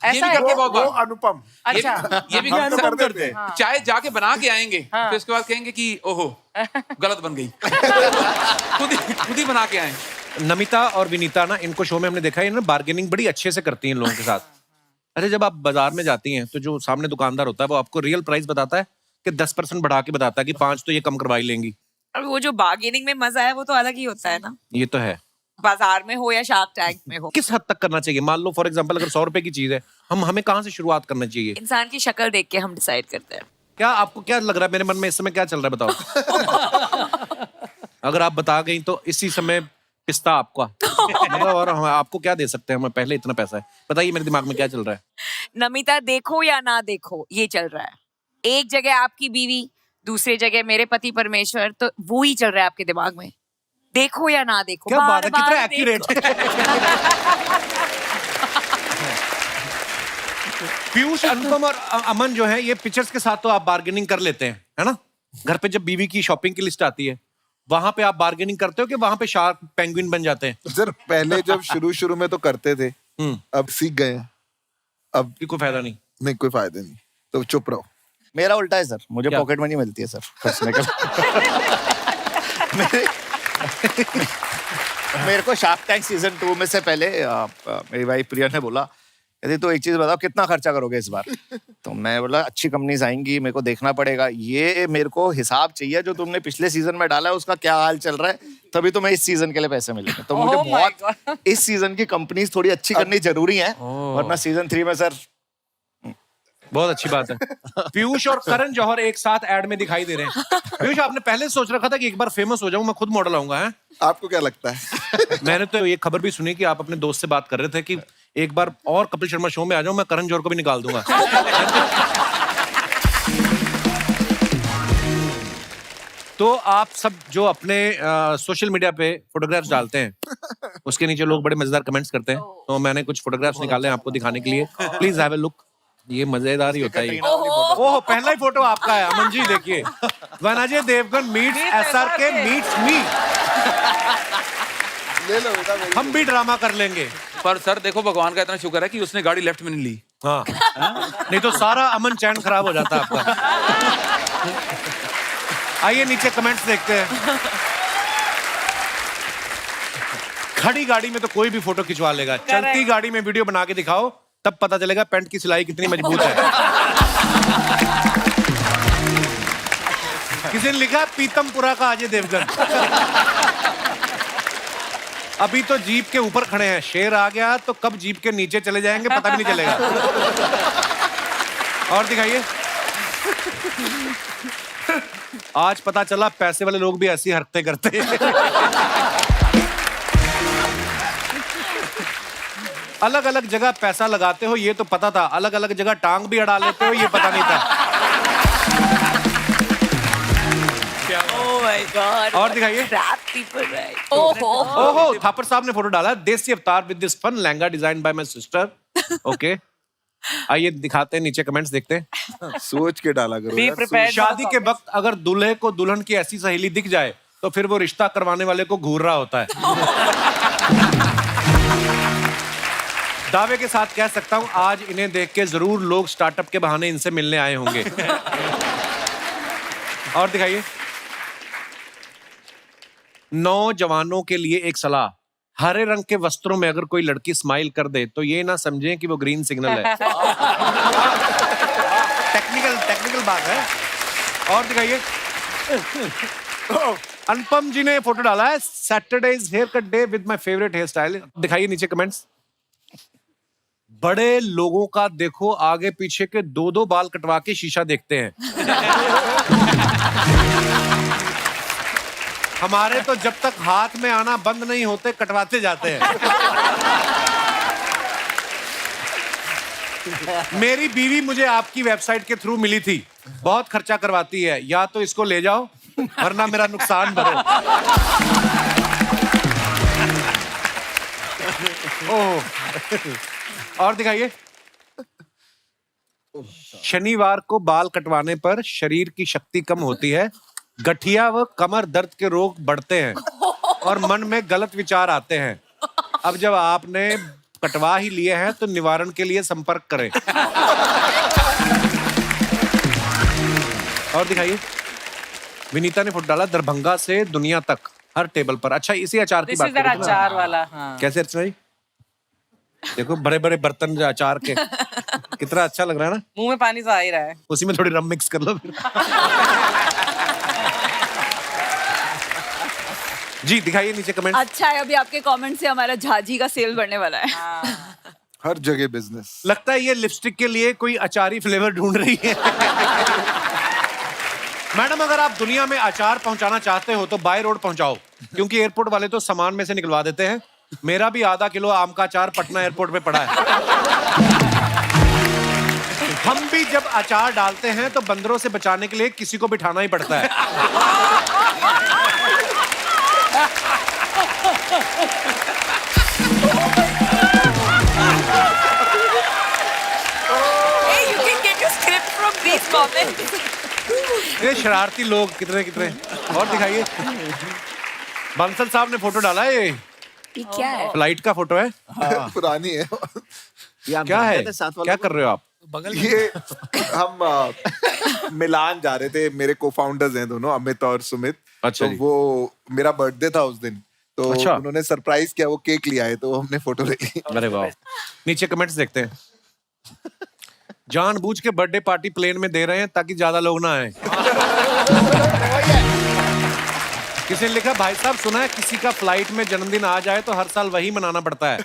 S11: ये भी करते बहुत
S6: वो
S11: बार।
S6: अनुपम,
S5: अच्छा,
S11: ये भी
S6: हम तो
S11: सर
S6: करते थे।
S11: चाय जाके बना के आएंगे, फिर उसके बाद कहेंगे कि ओहो गलत बन गई। खुद ही बना के आए।
S1: नमिता और विनीता ना, इनको शो में हमने देखा है, इन्होंने बार्गेनिंग बड़ी अच्छे से करती हैं लोगों के साथ। अरे जब आप बाजार में जाती हैं तो जो सामने दुकानदार होता है वो आपको रियल प्राइस बताता है कि 10% बढ़ा के बताता है कि 5 तो ये कम करवाई लेंगी।
S4: अब वो जो बार्गेनिंग में मजा है वो तो अलग ही होता है ना,
S1: ये तो है,
S4: बाजार में हो या शार्क टैंक में हो।
S1: किस हद तक करना चाहिए? मान लो फॉर एग्जांपल अगर 100 रुपए की चीज है, हमें कहाँ से शुरुआत करना चाहिए?
S4: इंसान की शक्ल देख के हम डिसाइड करते हैं।
S1: क्या आपको क्या लग रहा है? मेरे मन में इस समय क्या चल रहा है बताओ। अगर आप बता गई तो इसी समय पिस्ता आपका मतलब, और हम आपको क्या दे सकते हैं? हमें पहले इतना पैसा है, बताइए मेरे दिमाग में क्या चल रहा है।
S4: नमिता देखो या ना देखो ये चल रहा है। एक जगह आपकी बीवी, दूसरी जगह मेरे पति परमेश्वर, तो वो ही चल रहा है आपके दिमाग में, देखो या ना देखो।
S1: क्या बात है,
S4: बार-बार
S1: कितना
S4: देखो।
S1: एक्यूरेट। पीयूष, अनुपम और अमन जो है, ये पिक्चर्स के साथ तो आप बार्गेनिंग कर लेते हैं, है ना? घर पे जब बीवी की शॉपिंग की लिस्ट आती है, वहां पे आप बार्गेनिंग करते हो कि वहां पे शार्क पेंगुइन बन जाते हैं?
S6: सर पहले जब शुरू में तो करते थे, अब सीख गए हैं, अब
S1: कोई फायदा नहीं।
S6: कोई फायदा नहीं, तो चुप रहो।
S3: मेरा उल्टा है सर, मुझे
S1: क्या?
S3: पॉकेट मनी मिलती है सर खर्चने का। मेरे को शार्क टैंक सीजन 2 में से पहले मेरी वाइफ प्रिया ने बोला, यदि तो एक चीज बताओ कितना खर्चा करोगे इस बार? तो मैं बोला अच्छी कंपनीज आएंगी, मेरे को देखना पड़ेगा, ये मेरे को हिसाब चाहिए जो तुमने पिछले सीजन में डाला है उसका क्या हाल चल रहा है, तभी तुम्हें इस सीजन के लिए पैसे मिलेंगे। तो मुझे बहुत इस सीजन की कंपनीज थोड़ी अच्छी करनी जरूरी है, वरना सीजन 3 में सर।
S1: बहुत अच्छी बात है। पीयूष और करण जौहर एक साथ एड में दिखाई दे रहे हैं। पीयूष, आपने पहले सोच रखा था कि एक बार फेमस हो जाऊं, मैं खुद मॉडल आऊंगा, है?
S6: आपको क्या लगता है?
S1: मैंने तो ये खबर भी सुनी कि आप अपने दोस्त से बात कर रहे थे कि एक बार और कपिल शर्मा शो में आ जाऊं, मैं करण जौहर को भी निकाल दूंगा। तो आप सब जो अपने सोशल मीडिया पे फोटोग्राफ्स डालते हैं, उसके नीचे लोग बड़े मजेदार कमेंट्स करते हैं, तो मैंने कुछ फोटोग्राफ्स निकाले हैं आपको दिखाने के लिए। Please have a look. ये मजेदार ही होता है। ओह, पहला ही फोटो आपका है अमन जी, देखिए। when Ajay Devgan meets SRK meets me.
S6: ले लो बेटा,
S1: हम भी ड्रामा कर लेंगे।
S11: पर सर देखो, भगवान का इतना शुक्र है कि उसने गाड़ी लेफ्ट में नहीं ली।
S1: हाँ, नहीं तो सारा अमन चैन खराब हो जाता आपका। आइए नीचे कमेंट्स देखते हैं। खड़ी गाड़ी में तो कोई भी फोटो खिंचवा लेगा, चलती गाड़ी में वीडियो बना के दिखाओ, तब पता चलेगा पैंट की सिलाई कितनी मजबूत है। किसी ने लिखा पीतमपुरा का अजय देवगन। अभी तो जीप के ऊपर खड़े हैं, शेर आ गया तो कब जीप के नीचे चले जाएंगे पता भी नहीं चलेगा। और दिखाइए। आज पता चला पैसे वाले लोग भी ऐसी हरकतें करते हैं। अलग अलग जगह पैसा लगाते हो ये तो पता था, अलग अलग जगह टांग भी अड़ा लेते हो ये पता नहीं था।
S4: Oh my God,
S1: और दिखाइए।
S4: crap people, right? ओहो,
S1: ओहो, थापर साहब ने फोटो डाला, desi avatar with this fun lehenga design by my sister. Okay, आइए दिखाते हैं, नीचे कमेंट्स देखते हैं।
S6: सोच के डाला करो यार।
S1: शादी के वक्त अगर दूल्हे को दुल्हन की ऐसी सहेली दिख जाए तो फिर वो रिश्ता करवाने वाले को घूर रहा होता है। दावे के साथ कह सकता हूं, आज इन्हें देख के जरूर लोग स्टार्टअप के बहाने इनसे मिलने आए होंगे। और दिखाइए। नौजवानों के लिए एक सलाह, हरे रंग के वस्त्रों में अगर कोई लड़की स्माइल कर दे तो ये ना समझें कि वो ग्रीन सिग्नल है। टेक्निकल बात है। और दिखाइए। अनुपम जी ने फोटो डाला है, Saturday is haircut day with my favourite hairstyle. दिखाइए नीचे कमेंट्स। बड़े लोगों का देखो, आगे पीछे के 2-2 बाल कटवा के शीशा देखते हैं। हमारे तो जब तक हाथ में आना बंद नहीं होते कटवाते जाते हैं। मेरी बीवी मुझे आपकी वेबसाइट के थ्रू मिली थी, बहुत खर्चा करवाती है, या तो इसको ले जाओ वरना मेरा नुकसान भरो। ओह, और दिखाइए। शनिवार को बाल कटवाने पर शरीर की शक्ति कम होती है, गठिया व कमर दर्द के रोग बढ़ते हैं और मन में गलत विचार आते हैं। अब जब आपने कटवा ही लिए हैं तो निवारण के लिए संपर्क करें। और दिखाइए। विनीता ने फोटो डाला, दरभंगा से दुनिया तक हर टेबल पर। अच्छा, इसी अचार की बात करें।
S5: अचार वाला, हाँ।
S1: कैसे अर्चना जी? देखो बड़े बड़े बर्तन अचार के, कितना अच्छा लग रहा है ना।
S5: मुंह में पानी सा आ ही रहा है।
S1: उसी में थोड़ी रम मिक्स कर लो फिर। जी दिखाइए नीचे कमेंट।
S9: अच्छा है, अभी आपके कमेंट से हमारा झाजी का सेल बढ़ने वाला है।
S6: हर जगह बिजनेस।
S1: लगता है ये लिपस्टिक के लिए कोई अचारी फ्लेवर ढूंढ रही है। मैडम, अगर आप दुनिया में अचार पहुंचाना चाहते हो तो बाय रोड पहुंचाओ, क्योंकि एयरपोर्ट वाले तो सामान में से निकलवा देते हैं। मेरा भी आधा किलो आम का अचार पटना एयरपोर्ट पे पड़ा है। हम भी जब अचार डालते हैं तो बंदरों से बचाने के लिए किसी को बिठाना ही पड़ता है।
S4: Hey, you can get your script from these comments.
S1: ये शरारती लोग कितने कितने। और दिखाइए, बंसल साहब ने फोटो डाला है।
S4: ये क्या है?
S1: फ्लाइट का फोटो है।
S6: पुरानी है।
S1: क्या है, क्या कर रहे हो आप?
S6: ये हम मिलान जा रहे थे, मेरे को फाउंडर्स हैं दोनों, अमित और सुमित।
S1: अच्छा
S6: तो
S1: जी।
S6: वो मेरा बर्थडे था उस दिन, तो
S1: अच्छा।
S6: उन्होंने सरप्राइज किया, वो केक लिया है, तो हमने फोटो ले ली।
S1: अरे वाह। नीचे कमेंट्स देखते हैं। जानबूझ के बर्थडे पार्टी प्लेन में दे रहे हैं ताकि ज्यादा लोग ना आए। किसी ने लिखा, भाई साहब सुना है किसी का फ्लाइट में जन्मदिन आ जाए तो हर साल वही मनाना पड़ता है।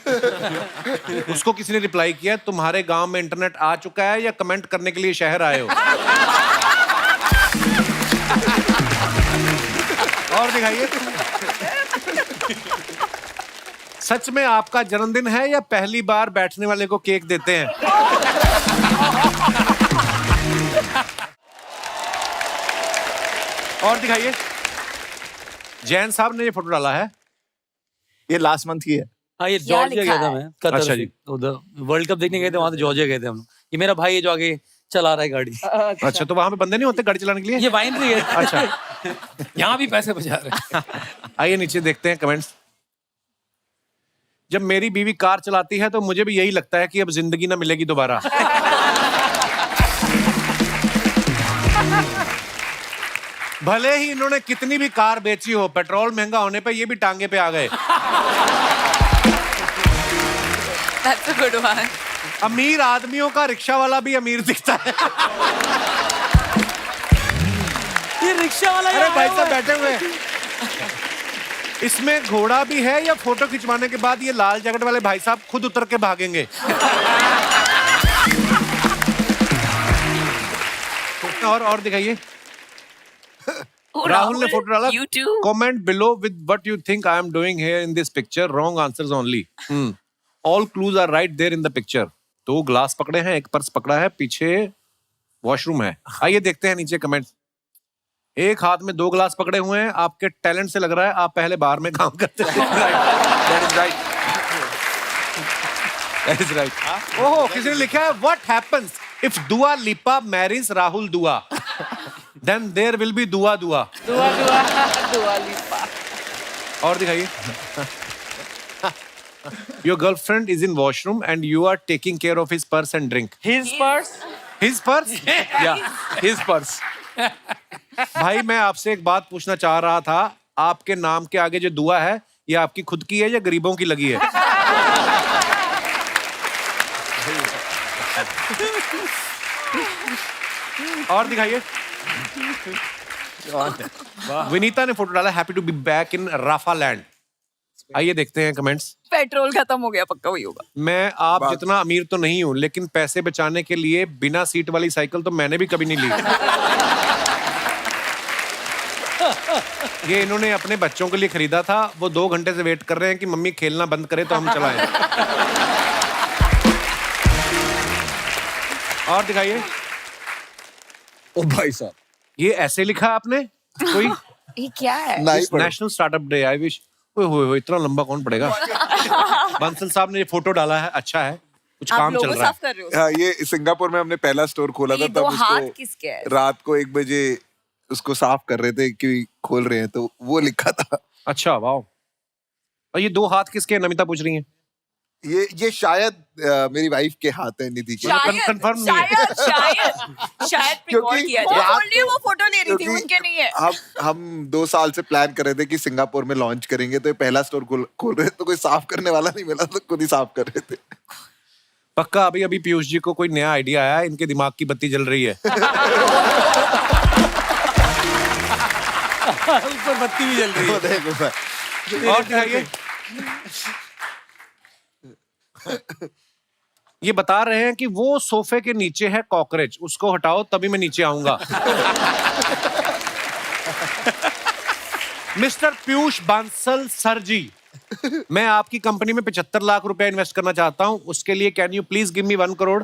S1: उसको किसी ने रिप्लाई किया, तुम्हारे गांव में इंटरनेट आ चुका है या कमेंट करने के लिए शहर आए हो? और दिखाइए, सच में आपका जन्मदिन है या पहली बार बैठने वाले को केक देते हैं? और दिखाइए, जैन साहब ने ये फोटो डाला है।
S3: ये लास्ट मंथ की है।
S2: हाँ, ये जॉर्जिया
S4: लिखा
S2: गया था
S4: है?
S2: मैं कतर
S1: अच्छा
S2: से।
S1: जी।
S2: उधर वर्ल्ड कप देखने गए थे, वहां से जॉर्जिया गए थे हम लोग। ये मेरा भाई है जो आगे चला रहा है गाड़ी।
S1: अच्छा, तो वहां पे बंदे नहीं होते गाड़ी चलाने के लिए?
S2: ये वाइनरी है।
S1: अच्छा,
S7: यहाँ भी पैसे बचा रहे हैं।
S1: आइए नीचे देखते हैं कमेंट्स। जब मेरी बीवी कार चलाती है तो मुझे भी यही लगता है कि अब जिंदगी ना मिलेगी दोबारा। भले ही इन्होंने कितनी भी कार बेची हो, पेट्रोल महंगा होने पे ये भी टांगे पे आ गए।
S4: That's a good one.
S1: अमीर आदमियों का रिक्शा वाला भी अमीर दिखता है।
S2: ये रिक्शा वाला
S1: अरे भाई साहब बैठे हुए हैं। इसमें घोड़ा भी है या फोटो खिंचवाने के बाद ये लाल जैकेट वाले भाई साहब खुद उतर के भागेंगे? और दिखाइए, राहुल ने फोटो डाला,
S4: You too.
S1: Comment below with what you think I am doing here in this picture, wrong answers only. All clues are right there in the picture. 2 glass पकड़े हैं, एक पर्स पकड़ा है, पीछे वॉशरूम है। आइए देखते हैं नीचे कमेंट। एक हाथ में 2 ग्लास पकड़े हुए हैं, आपके टैलेंट से लग रहा है आप पहले बार में काम करते थे।
S11: That is right. That is right.
S1: ओहो, किसी ने लिखा है, व्हाट हैपेंस इफ दुआ लिपा मैरिज राहुल दुआ, देन देयर विल बी दुआ दुआ।
S5: दुआ लिपा।
S1: और दिखाइए, your girlfriend is in washroom and you are taking care of his purse and drink.
S5: His purse.
S1: His purse?
S11: Yeah. His purse.
S1: भाई मैं आपसे एक बात पूछना चाह रहा था, आपके नाम के आगे जो दुआ है ये आपकी खुद की है या गरीबों की लगी है? और दिखाइए, विनीता ने फोटो डाला, happy to be back in Rafa land. आइए देखते हैं कमेंट्स।
S4: पेट्रोल खत्म हो गया, पक्का वही होगा।
S1: मैं आप जितना अमीर तो नहीं हूं, लेकिन पैसे बचाने के लिए बिना सीट वाली साइकिल तो मैंने भी कभी नहीं ली। ये इन्होंने अपने बच्चों के लिए खरीदा था, वो 2 घंटे से वेट कर रहे हैं कि मम्मी खेलना बंद करे तो हम चलाएं। और दिखाइए,
S3: ओ भाई साहब,
S1: ये ऐसे लिखा आपने कोई?
S4: ये क्या है?
S6: नहीं पढ़ो।
S1: National startup day, I wish. ओए इतना लंबा कौन पड़ेगा? बंसल साहब ने ये फोटो डाला है, अच्छा है, कुछ
S4: आप
S1: काम चल
S4: लोगो
S1: रहा है।
S4: साफ कर रहे हो?
S6: हाँ, ये सिंगापुर में हमने पहला स्टोर खोला था,
S4: ये
S6: तब
S4: 2 हाथ
S6: उसको
S4: किसके हैं?
S6: रात को 1 बजे उसको साफ कर रहे थे कि खोल रहे हैं, तो वो लिखा था।
S1: अच्छा, वाह। और ये 2 हाथ किसके हैं? नमिता पूछ रही है।
S6: ये शायद मेरी वाइफ के हाथ है, निधि के।
S1: confirm नहीं है।
S4: शायद
S6: क्योंकि
S4: रिकॉर्ड किया जाए।
S6: रात
S4: बोल रही है,
S6: को-
S4: वो फोटो ले रही थी,
S6: क्योंकि
S4: उनके नहीं है।
S6: हम 2 साल से प्लान कर रहे थे कि सिंगापुर में लॉन्च करेंगे, तो ये पहला स्टोर खोल रहे, तो कोई साफ करने वाला नहीं मिला, तो खुद ही साफ कर रहे थे।
S1: पक्का अभी पीयूष जी को कोई नया आइडिया आया है, इनके दिमाग की बत्ती जल रही है।
S2: ऊपर बत्ती भी जल रही है।
S6: देखो,
S1: और दिखाइए, ये बता रहे हैं कि वो सोफे के नीचे है कॉकरोच, उसको हटाओ तभी मैं नीचे आऊंगा। मिस्टर पीयूष बांसल सर जी, मैं आपकी कंपनी में 75 लाख रुपए इन्वेस्ट करना चाहता हूँ, उसके लिए can you please give me 1 crore?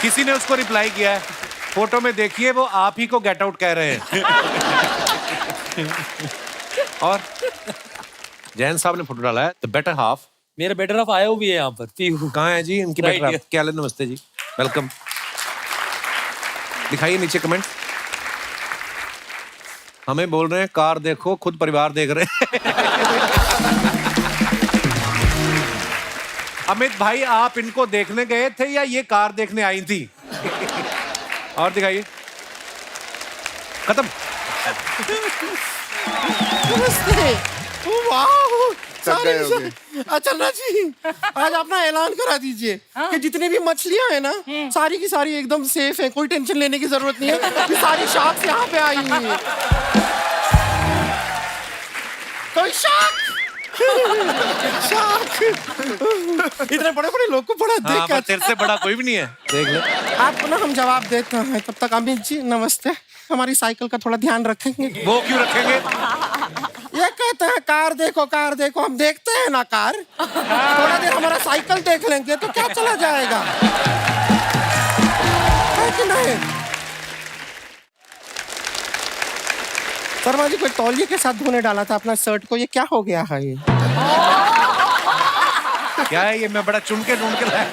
S1: किसी ने उसको रिप्लाई किया है, फोटो में देखिए वो आप ही को गेट आउट कह रहे हैं। और जैन साहब ने फोटो डाला है, द बेटर हाफ।
S2: मेरा बेटर हाफ आया भी है यहाँ पर, पीहू।
S1: कहाँ है जी इनकी
S2: Right
S1: बेटर हाफ?
S2: here.
S1: क्या हाल है? नमस्ते जी, वेलकम। दिखाइए नीचे कमेंट। हमें बोल रहे हैं कार देखो, खुद परिवार देख रहे हैं। अमित भाई, आप इनको देखने गए थे या ये कार देखने आई थी? और दिखाइए। खत्म।
S12: अचन्ना जी, आज अपना ऐलान करा दीजिए कि जितनी भी मछलियां हैं ना, सारी की सारी एकदम सेफ है, कोई टेंशन लेने की जरूरत नहीं है। ये सारी शार्क्स यहाँ पे आई हुई है। कोई शार्क इतने बड़े बड़े लोग को बड़ा देख
S1: पर तेरे से बड़ा कोई भी नहीं है, देख ले।
S12: आपको ना हम जवाब देते हैं, तब तक अमित जी नमस्ते। हमारी साइकिल का थोड़ा ध्यान रखेंगे।
S1: वो क्यों रखेंगे?
S12: ये कहते हैं कार देखो, हम देखते हैं ना कार। थोड़ा देर हमारा साइकिल देख लेंगे तो क्या चला जाएगा, है कि नहीं? शर्मा जी, कोई तौलिए के साथ धोने डाला था अपना शर्ट को, ये क्या हो गया है? ये
S1: क्या है ये? मैं बड़ा चुन के ढूंढ के लाया।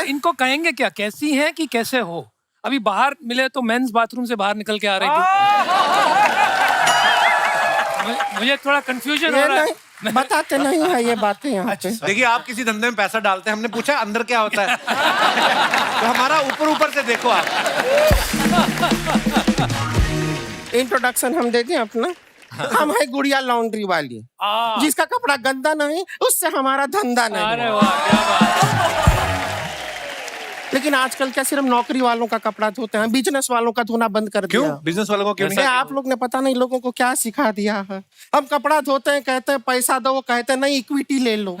S7: इनको कहेंगे क्या, कैसी है कि कैसे हो? अभी बाहर मिले तो मेंस बाथरूम से बाहर निकल के आ रही थी। मुझे थोड़ा कंफ्यूजन हो रहा है।
S12: बताते नहीं है ये बातें यहाँ पे।
S1: देखिए, आप किसी धंधे में पैसा डालते हैं, हमने पूछा अंदर क्या होता है। तो हमारा ऊपर से देखो आप।
S12: इंट्रोडक्शन हम दे दें अपना। हम है गुड़िया लॉन्ड्री वाली, जिसका कपड़ा गंदा नहीं उससे हमारा धंधा नहीं।
S7: अरे वाह, क्या बात।
S12: लेकिन आजकल क्या सिर्फ नौकरी वालों का कपड़ा धोते हैं, बिजनेस वालों का धोना बंद कर दिया।
S1: क्यों? बिजनेस वालों को क्यों नहीं?
S12: आप लोग ने पता नहीं लोगों को क्या सिखा दिया है। हम कपड़ा धोते हैं, कहते हैं पैसा दो, वो कहते हैं नहीं इक्विटी ले लो।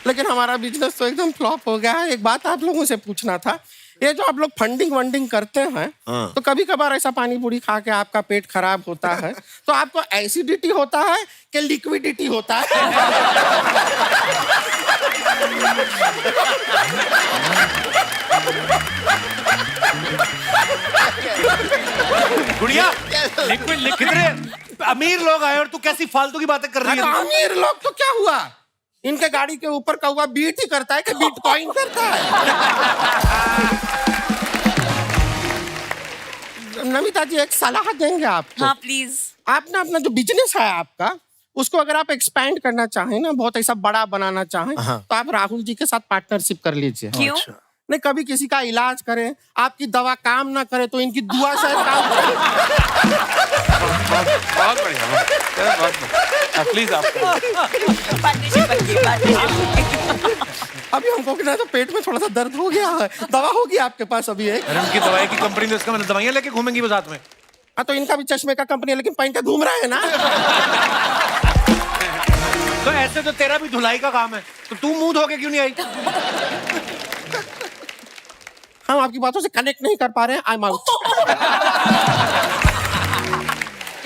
S12: लेकिन हमारा बिजनेस तो एकदम फ्लॉप हो गया है। एक बात आप लोगों से पूछना था, ये जो आप लोग फंडिंग वंडिंग करते हैं, तो कभी कभार ऐसा पानी पूरी खा के आपका पेट खराब होता है, तो आपको एसिडिटी होता है कि लिक्विडिटी होता है?
S1: गुड़िया, लिक्विड कितने अमीर लोग आए और तू कैसी फालतू की बातें कर रही है?
S12: अमीर लोग तो क्या हुआ, इनके गाड़ी के ऊपर का हुआ बीट ही करता है कि बिटकॉइन करता है? नमिता जी, एक सलाह देंगे आपको।
S4: हाँ प्लीज।
S12: आप ना अपना जो बिजनेस है आपका, उसको अगर आप एक्सपैंड करना चाहें ना, बहुत ऐसा बड़ा बनाना चाहें, तो आप राहुल जी के साथ पार्टनरशिप कर लीजिए।
S4: क्यों?
S12: नहीं, कभी किसी का इलाज करें, आपकी दवा काम ना करे तो इनकी दुआ से काम करे।
S11: बहुत बढ़िया, प्लीज आप
S12: अभी हमको ना तो पेट में थोड़ा सा दर्द हो गया है, दवा होगी आपके पास अभी एक?
S1: अरे उनकी दवाई की कंपनी तो इसका मतलब दवाइयां लेके घूमेंगी वो साथ में।
S12: हाँ, तो इनका भी चश्मे का कंपनी है, लेकिन पहन के घूम रहा है ना।
S1: तो ऐसे तो तेरा भी धुलाई का काम है, तो तू मुंह धो के क्यों नहीं आई?
S12: हम आपकी बातों से कनेक्ट नहीं कर पा रहे हैं, आई एम आउट।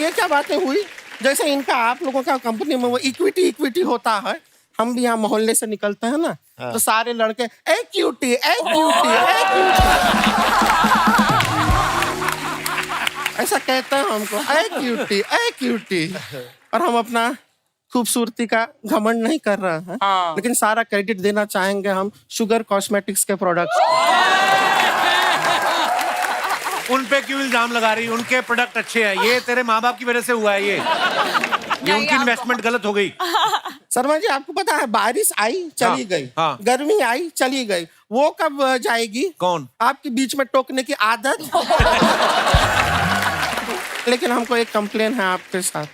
S12: ये क्या बातें हुई? जैसे इनका आप लोगों का कंपनी में वो इक्विटी होता है, हम भी यहाँ मोहल्ले से निकलते हैं ना, तो सारे लड़के ए क्यूटी ऐसा कहते हैं हमको, ए क्यूटी। और हम अपना खूबसूरती का घमंड नहीं कर रहे हैं, लेकिन सारा क्रेडिट देना चाहेंगे हम शुगर कॉस्मेटिक्स के प्रोडक्ट्स।
S1: उन पे क्यों इल्जाम लगा रही? उनके प्रोडक्ट अच्छे हैं, ये तेरे माँ बाप की वजह से हुआ है। ये उनकी इन्वेस्टमेंट गलत हो गई।
S12: शर्मा जी, आपको पता है बारिश आई चली गई, गर्मी आई चली गई, वो कब जाएगी?
S1: कौन?
S12: आपकी बीच में टोकने की आदत। लेकिन हमको एक कंप्लेन है आपके साथ।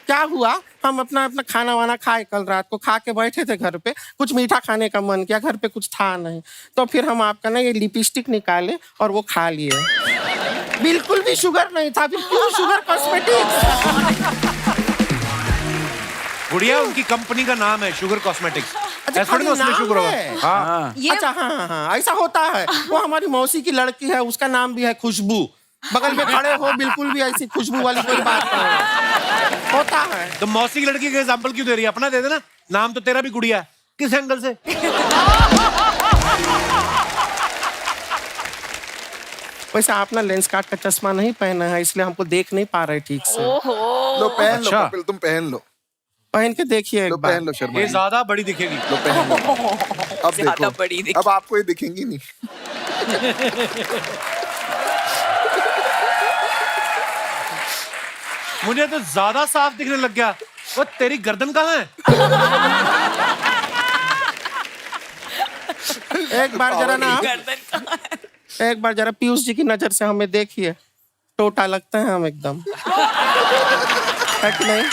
S12: क्या हुआ, हम अपना खाना वाना खाए, कल रात को खा के बैठे थे घर पे, कुछ मीठा खाने का मन किया, घर पे कुछ था नहीं, तो फिर हम आपका ना ये लिपस्टिक निकाले और वो खा लिए। बिल्कुल भी शुगर नहीं था, फिर क्यों शुगर कॉस्मेटिक्स?
S1: गुड़िया, उनकी कंपनी का नाम है शुगर कॉस्मेटिक्स।
S12: अच्छा,
S1: उसमें शुगर होगा।
S12: हाँ, अच्छा, हाँ, ऐसा होता है। वो हमारी मौसी की लड़की है, उसका नाम भी है खुशबू, बगल में खड़े हो, बिल्कुल भी ऐसी खुशबू वाली कोई बात नहीं होता है।
S1: तो मौसी की लड़की का एग्जांपल क्यों दे रही है? अपना दे देना, नाम तो तेरा भी गुड़िया है। किस एंगल से?
S12: वैसे आप ना लेंस कार्ट का चश्मा नहीं पहना है, इसलिए हमको देख नहीं पा रहे ठीक से।
S6: लो पहन लो
S1: अच्छा।
S6: कपिल, तुम पहन लो,
S12: पहन के देखिए एक
S6: लो
S12: बार।
S6: पहन लो शर्मा
S1: ये
S6: जी।
S1: ज्यादा बड़ी दिखेगी।
S6: लो पहन लो। अब
S4: ज्यादा बड़ी
S6: देखो,
S4: दिखेगी।
S6: अब आपको ये दिखेंगी नहीं।
S1: मुझे तो ज्यादा साफ दिखने लग गया। वो तेरी गर्दन कहाँ है?
S12: एक बार जरा ना एक बार जरा पीयूष जी की नजर से हमें देखिए, टोटा लगते हैं हम एकदम, है कि नहीं?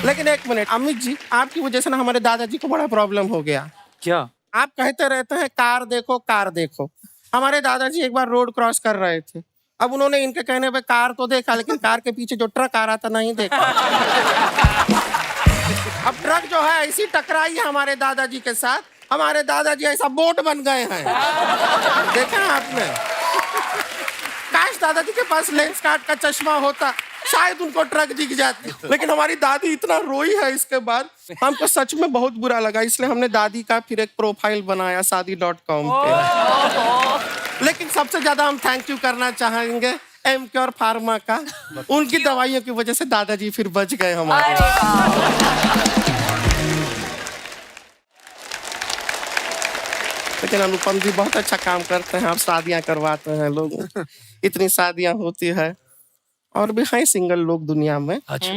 S12: लेकिन एक मिनट अमित जी, आपकी वजह से ना हमारे दादाजी को बड़ा प्रॉब्लम हो गया।
S2: क्या?
S12: आप कहते रहते हैं कार देखो कार देखो। हमारे दादाजी एक बार रोड क्रॉस कर रहे थे, अब उन्होंने इनके कहने पे कार तो देखा, लेकिन कार के पीछे जो ट्रक आ रहा था नहीं देखा। अब ट्रक जो है ऐसी टकराई है हमारे दादाजी के साथ, हमारे दादाजी ऐसा बोट बन गए हैं। देखा आपने? काश दादाजी के पास लेंस कार्ट का चश्मा होता, शायद उनको ट्रक दिख जाती। लेकिन हमारी दादी इतना रोई है इसके बाद, हमको सच में बहुत बुरा लगा, इसलिए हमने दादी का फिर एक प्रोफाइल बनाया शादी.com पे। लेकिन सबसे ज्यादा हम थैंक यू करना चाहेंगे एमक्योर फार्मा का, उनकी दवाइयों की वजह से दादाजी फिर बच गए हमारे। लेकिन अनुपम जी बहुत अच्छा काम करते हैं, आप शादियां करवाते हैं लोग, इतनी शादियां होती है, और भी हैं सिंगल लोग दुनिया में।
S7: अच्छा।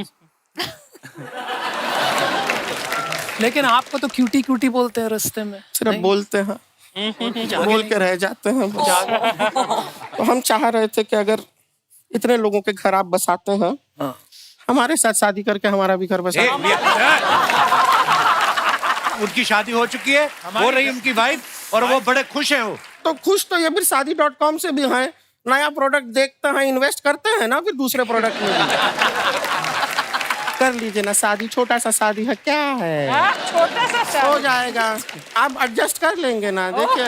S7: लेकिन आपको तो क्यूटी क्यूटी बोलते हैं रास्ते में।
S12: सिर्फ बोलते हैं, बोल के रह जाते हैं बस। तो हम चाह रहे थे कि अगर इतने लोगों के घर आप बसाते हैं, हमारे साथ शादी करके हमारा भी घर बसा।
S1: उनकी शादी हो चुकी है, हो रही उनकी वाइफ, और वो बड़े खुश हैं। वो
S12: तो खुश तो ये भी शादी.com से भी हैं, नया प्रोडक्ट देखते हैं, इन्वेस्ट करते हैं ना, फिर दूसरे प्रोडक्ट में भी कर लीजिए ना शादी। छोटा सा शादी है, क्या है,
S5: छोटा सा शादी
S12: हो जाएगा, आप एडजस्ट कर लेंगे ना। देखिए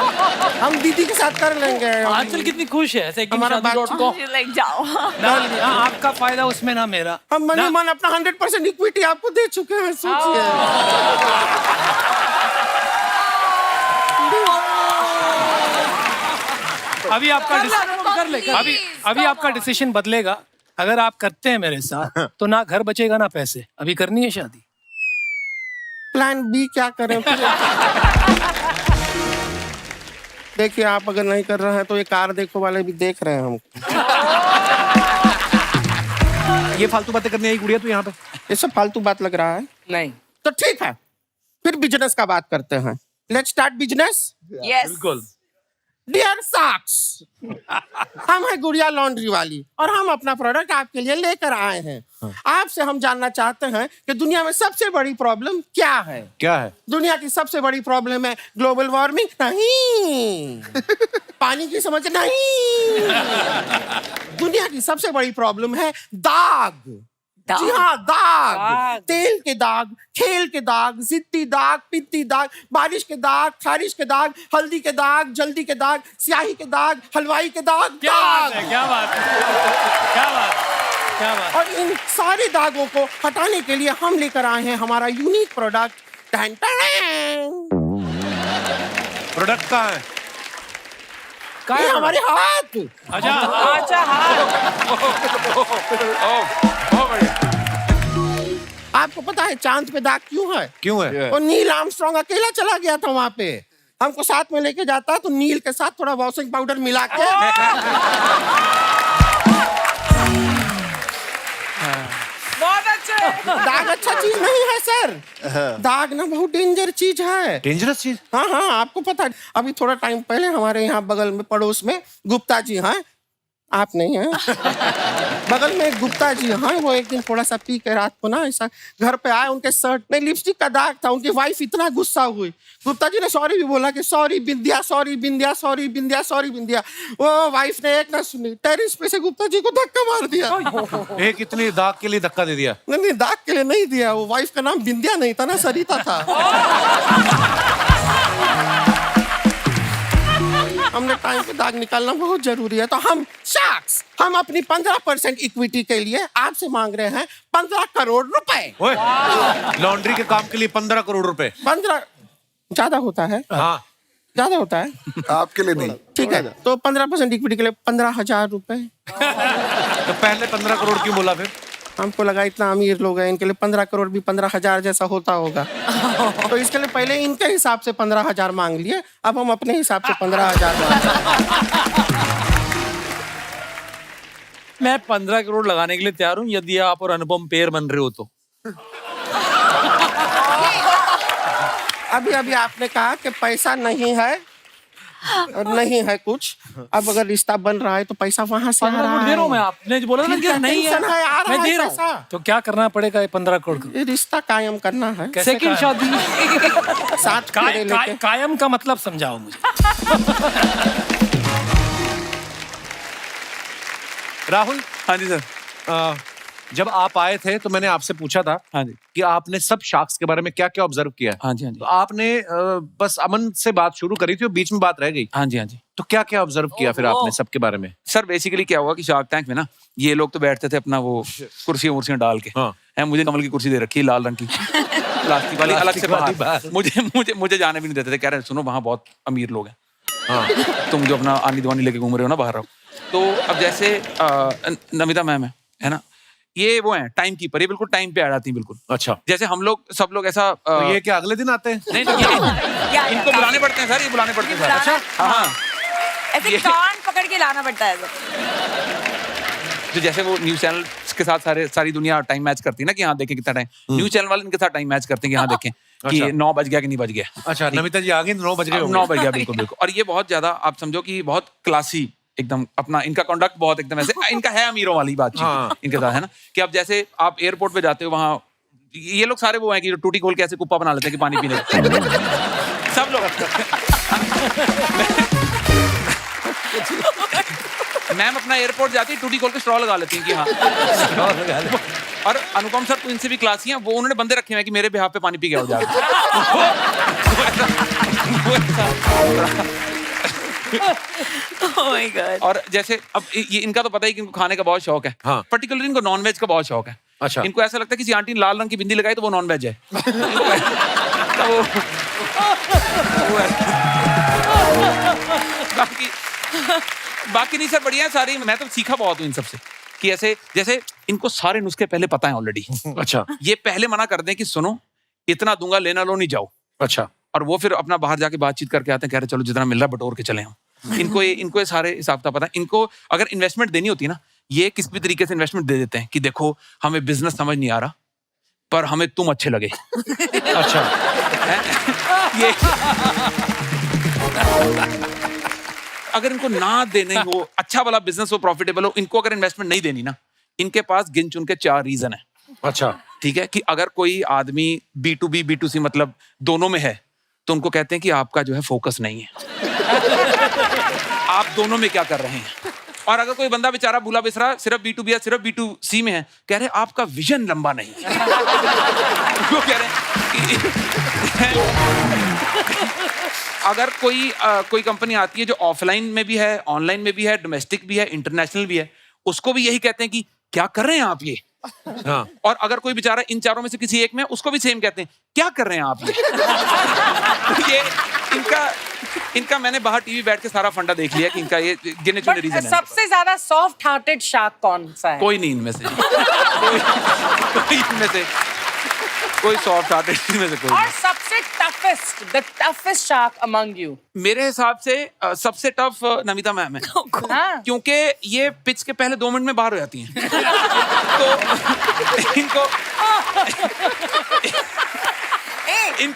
S12: हम दीदी के साथ कर लेंगे।
S2: आजकल कितनी खुश है ऐसे
S12: हमारा
S2: शादी.com।
S4: लाइक जाओ।
S7: आपका फायदा उसमें ना मेरा।
S12: हम मन मन अपना 100% इक्विटी आपको दे चुके हैं, सोचिए।
S7: अभी आपका अभी आपका डिसीजन बदलेगा। अगर आप करते हैं मेरे साथ तो ना घर बचेगा ना पैसे। अभी करनी है शादी।
S12: प्लान बी क्या करें फिर? देखिए आप अगर नहीं कर रहे हैं तो ये कार देखो वाले भी देख रहे हैं हमको।
S1: ये फालतू बातें करने आई गुड़िया तू यहाँ पे?
S12: ये सब फालतू बात लग रहा है।
S5: नहीं
S12: तो ठीक है, फिर बिजनेस का बात करते हैं। Let's start business.
S4: यस।
S2: बिल्कुल।
S12: डियर साक्स, हम है गुड़िया लॉन्ड्री वाली और हम अपना प्रोडक्ट आपके लिए लेकर आए हैं। आपसे हम जानना चाहते हैं कि दुनिया में सबसे बड़ी प्रॉब्लम क्या है?
S1: क्या है?
S12: दुनिया की सबसे बड़ी प्रॉब्लम है ग्लोबल वार्मिंग? नहीं। पानी की समस्या? नहीं। दुनिया की सबसे बड़ी प्रॉब्लम है दाग। जी हाँ, दाग। तेल के दाग, खेल के दाग, जिद्दी दाग, पित्ती दाग, बारिश के दाग, खारिश के दाग, हल्दी के दाग, जल्दी के दाग, स्याही के दाग, हलवाई के दाग।
S7: क्या बात है, क्या बात है, क्या बात, क्या बात।
S12: और इन सारे दागों को हटाने के लिए हम लेकर आए हैं हमारा यूनिक प्रोडक्ट।
S1: प्रोडक्ट कहाँ है?
S12: ये हमारे हाथ।
S5: अच्छा
S12: आपको पता है चांद पे दाग क्यों है?
S1: क्यों है?
S12: और नील आर्मस्ट्रांग अकेला चला गया था वहां पे, हमको साथ में लेके जाता तो नील के साथ थोड़ा वॉशिंग पाउडर मिला के।
S5: बहुत अच्छे।
S12: दाग अच्छा चीज नहीं है सर, दाग ना बहुत डेंजर चीज है।
S1: डेंजरस चीज?
S12: हाँ हाँ, आपको पता है अभी थोड़ा टाइम पहले हमारे यहाँ बगल में पड़ोस में गुप्ता जी हैं, आप नहीं हैं, बगल में एक गुप्ता जी हैं, वो एक दिन थोड़ा सा पी के रात को ना ऐसा घर पे आए, उनके शर्ट में लिपस्टिक का दाग था। उनकी वाइफ इतना गुस्सा हुई, गुप्ता जी ने सॉरी भी बोला कि सॉरी बिंदिया, सॉरी बिंदिया, सॉरी बिंदिया, सॉरी बिंदिया। वो वाइफ ने एक ना सुनी, टेरिस पे से गुप्ता जी को धक्का मार दिया।
S1: एक इतनी दाग के लिए धक्का दे दिया?
S12: नहीं, दाग के लिए नहीं दिया, वो वाइफ का नाम बिंदिया नहीं था ना, सरिता था। हम में टाइम पे दाग निकालना बहुत जरूरी है। तो हम शार्क्स, हम अपनी 15% इक्विटी के लिए आपसे मांग रहे हैं 15 करोड़ रुपए।
S1: लॉन्ड्री के काम के लिए 15 करोड़ रुपए?
S12: 15 ज्यादा होता है?
S1: हाँ
S12: ज्यादा होता है
S6: आपके लिए नहीं।
S12: ठीक है, तो 15% इक्विटी के लिए 15,000 रुपए।
S1: तो पहले 15 करोड़ क्यों बोला फिर?
S12: हमको लगा इतना अमीर लोग हैं, इनके लिए 15 करोड़ भी 15,000 जैसा होता होगा। तो इसके लिए पहले इनके हिसाब से 15,000 मांग लिए, अब हम अपने हिसाब से 15,000
S2: मैं 15 करोड़ लगाने के लिए तैयार हूँ यदि आप और अनुपम पेयर बन रहे हो तो।
S12: अभी अभी आपने कहा कि पैसा नहीं है और नहीं है कुछ, अब अगर रिश्ता बन रहा है तो पैसा वहां से आ रहा
S2: दे रहा हूँ
S12: है।
S2: मैं, आपने जो बोला ना कि नहीं है,
S12: टेंशन है, आ रहा
S2: मैं दे
S12: है
S2: रहा हूँ।
S12: पैसा।
S7: तो क्या करना पड़ेगा ये 15 करोड़ का?
S12: ये रिश्ता कायम करना है,
S2: सेकंड शादी।
S12: साथ फेरे लेके।
S7: कायम का मतलब समझाओ मुझे।
S1: राहुल,
S11: हाँ जी सर।
S1: जब आप आए थे तो मैंने आपसे पूछा था
S11: हाँ जी
S1: कि आपने सब शार्क्स के बारे में क्या क्या ऑब्जर्व किया है।
S11: हाँ जी हाँ जी
S1: तो आपने बस अमन से बात शुरू करी थी और बीच में बात रह गई।
S11: हाँ जी हाँ जी।
S1: तो क्या क्या ऑब्जर्व किया फिर आपने सबके बारे में?
S11: सर बेसिकली क्या हुआ कि शार्क टैंक में ना ये लोग तो बैठते थे अपना वो कुर्सियां उर्सियां डाल के।
S1: हाँ।
S11: है, मुझे कमल की कुर्सी दे रखी है लाल रंग की प्लास्टिक वाली, अलग से बाहर। मुझे जाने भी नहीं देते थे, कह रहे सुनो वहाँ बहुत अमीर लोग हैं, हाँ तुम जो अपना आनी दवानी लेके घूम रहे हो ना बाहर रहो। तो अब जैसे नमिता मैम है ना, ये वो है टाइम कीपर, ये बिल्कुल टाइम पे आ जाती है बिल्कुल।
S1: अच्छा,
S11: जैसे हम लोग सब लोग ऐसा
S1: तो ये क्या अगले दिन आते हैं?
S11: नहीं इनको बुलाने पड़ते हैं सर, ये बुलाने पड़ते हैं सर।
S4: अच्छा,
S11: हाँ
S4: ऐसे कान पकड़ के लाना पड़ता है सब।
S11: तो जैसे वो न्यूज चैनल के साथ सारी दुनिया टाइम मैच करती है ना कि यहाँ देखें कितना टाइम, न्यूज चैनल वाले इनके साथ टाइम मैच करते हैं कि यहाँ देखें कि 9 बज गया कि नहीं बज गया।
S1: अच्छा, नमिता जी आ गई, 9 बज गए।
S11: 9 बज गया, बिल्कुल बिल्कुल। और ये बहुत ज्यादा आप समझो कि बहुत क्लासी एकदम, अपना इनका कंडक्ट बहुत एकदम ऐसे, इनका है अमीरों वाली बातचीत। हाँ। इनके साथ है ना कि अब जैसे आप एयरपोर्ट पे जाते हो वहाँ ये लोग सारे वो हैं कि जो टूटी खोल के ऐसे कुप्पा बना लेते हैं कि पानी पीने सब लोग। मैम अपना एयरपोर्ट जाती है टूटी खोल के स्ट्रॉ लगा लेती हैं कि हाँ। और अनुपम सर तो इनसे भी क्लासी हैं, वो उन्होंने बंदे रखे हैं कि मेरे बिहाफ पे पानी पी गया हो जाएगा।
S4: Oh my God.
S11: और जैसे अब ये इनका तो पता ही कि इनको खाने का बहुत शौक है। हाँ। पर्टिकुलरली इनको नॉन वेज का बहुत शौक है।
S1: अच्छा।
S11: इनको ऐसा लगता है कि किसी आंटी ने लाल रंग की बिंदी लगाई तो वो नॉन वेज है। बाकी नहीं सर, बढ़िया है सारी। मैं तो सीखा बहुत हूँ इन सबसे कि ऐसे जैसे इनको सारे नुस्खे पहले पता है ऑलरेडी।
S1: अच्छा, ये
S11: पहले मना कर दें कि सुनो इतना दूंगा, लेना लो नहीं जाओ।
S1: अच्छा,
S11: और वो फिर अपना बाहर जाके बातचीत करके आते हैं, कह रहे चलो जितना मिल रहा बटोर के चले हम। इनको ये सारे हिसाब का पता है। इनको अगर इन्वेस्टमेंट देनी होती है ना, ये किस भी तरीके से इन्वेस्टमेंट दे देते हैं कि देखो हमें बिजनेस समझ नहीं आ रहा पर हमें तुम अच्छे लगे।
S1: अच्छा,
S11: ये अगर इनको ना देने हो, अच्छा वाला बिजनेस हो, प्रॉफिटेबल हो, इनको अगर इन्वेस्टमेंट नहीं देनी ना, इनके पास गिन चुन के 4 रीजन है।
S1: अच्छा,
S11: ठीक है कि अगर कोई आदमी B2B B2C मतलब दोनों में है तो उनको कहते हैं कि आपका जो है फोकस नहीं है। आप दोनों में क्या कर रहे हैं। और अगर कोई बंदा बेचारा भूला बिसरा सिर्फ B2B या सिर्फ B2C में है, कह रहे आपका विजन लंबा नहीं है। वो कह रहे हैं अगर कोई कंपनी आती है जो ऑफलाइन में भी है, ऑनलाइन में भी है, डोमेस्टिक भी है, इंटरनेशनल भी है, उसको भी यही कहते हैं कि क्या कर रहे हैं आप ये। हाँ। और अगर कोई बेचारा इन चारों में से किसी एक में, उसको भी सेम कहते हैं क्या कर रहे हैं आप ये। इनका मैंने बाहर टीवी बैठ के सारा फंडा देख लिया कि इनका ये गिने चुने रीजन है।
S5: सबसे ज्यादा सॉफ्ट हार्टेड शार्क कौन सा है?
S11: कोई नहीं इनमें से। कोई इनमें से कोई सॉफ्ट हार्टेड इनमें से कोई।
S5: और सबसे the toughest shark among you?
S11: मेरे हिसाब से सबसे टफ नमिता मैम है। क्योंकि ये पिच के पहले 2 मिनट में बाहर हो जाती हैं।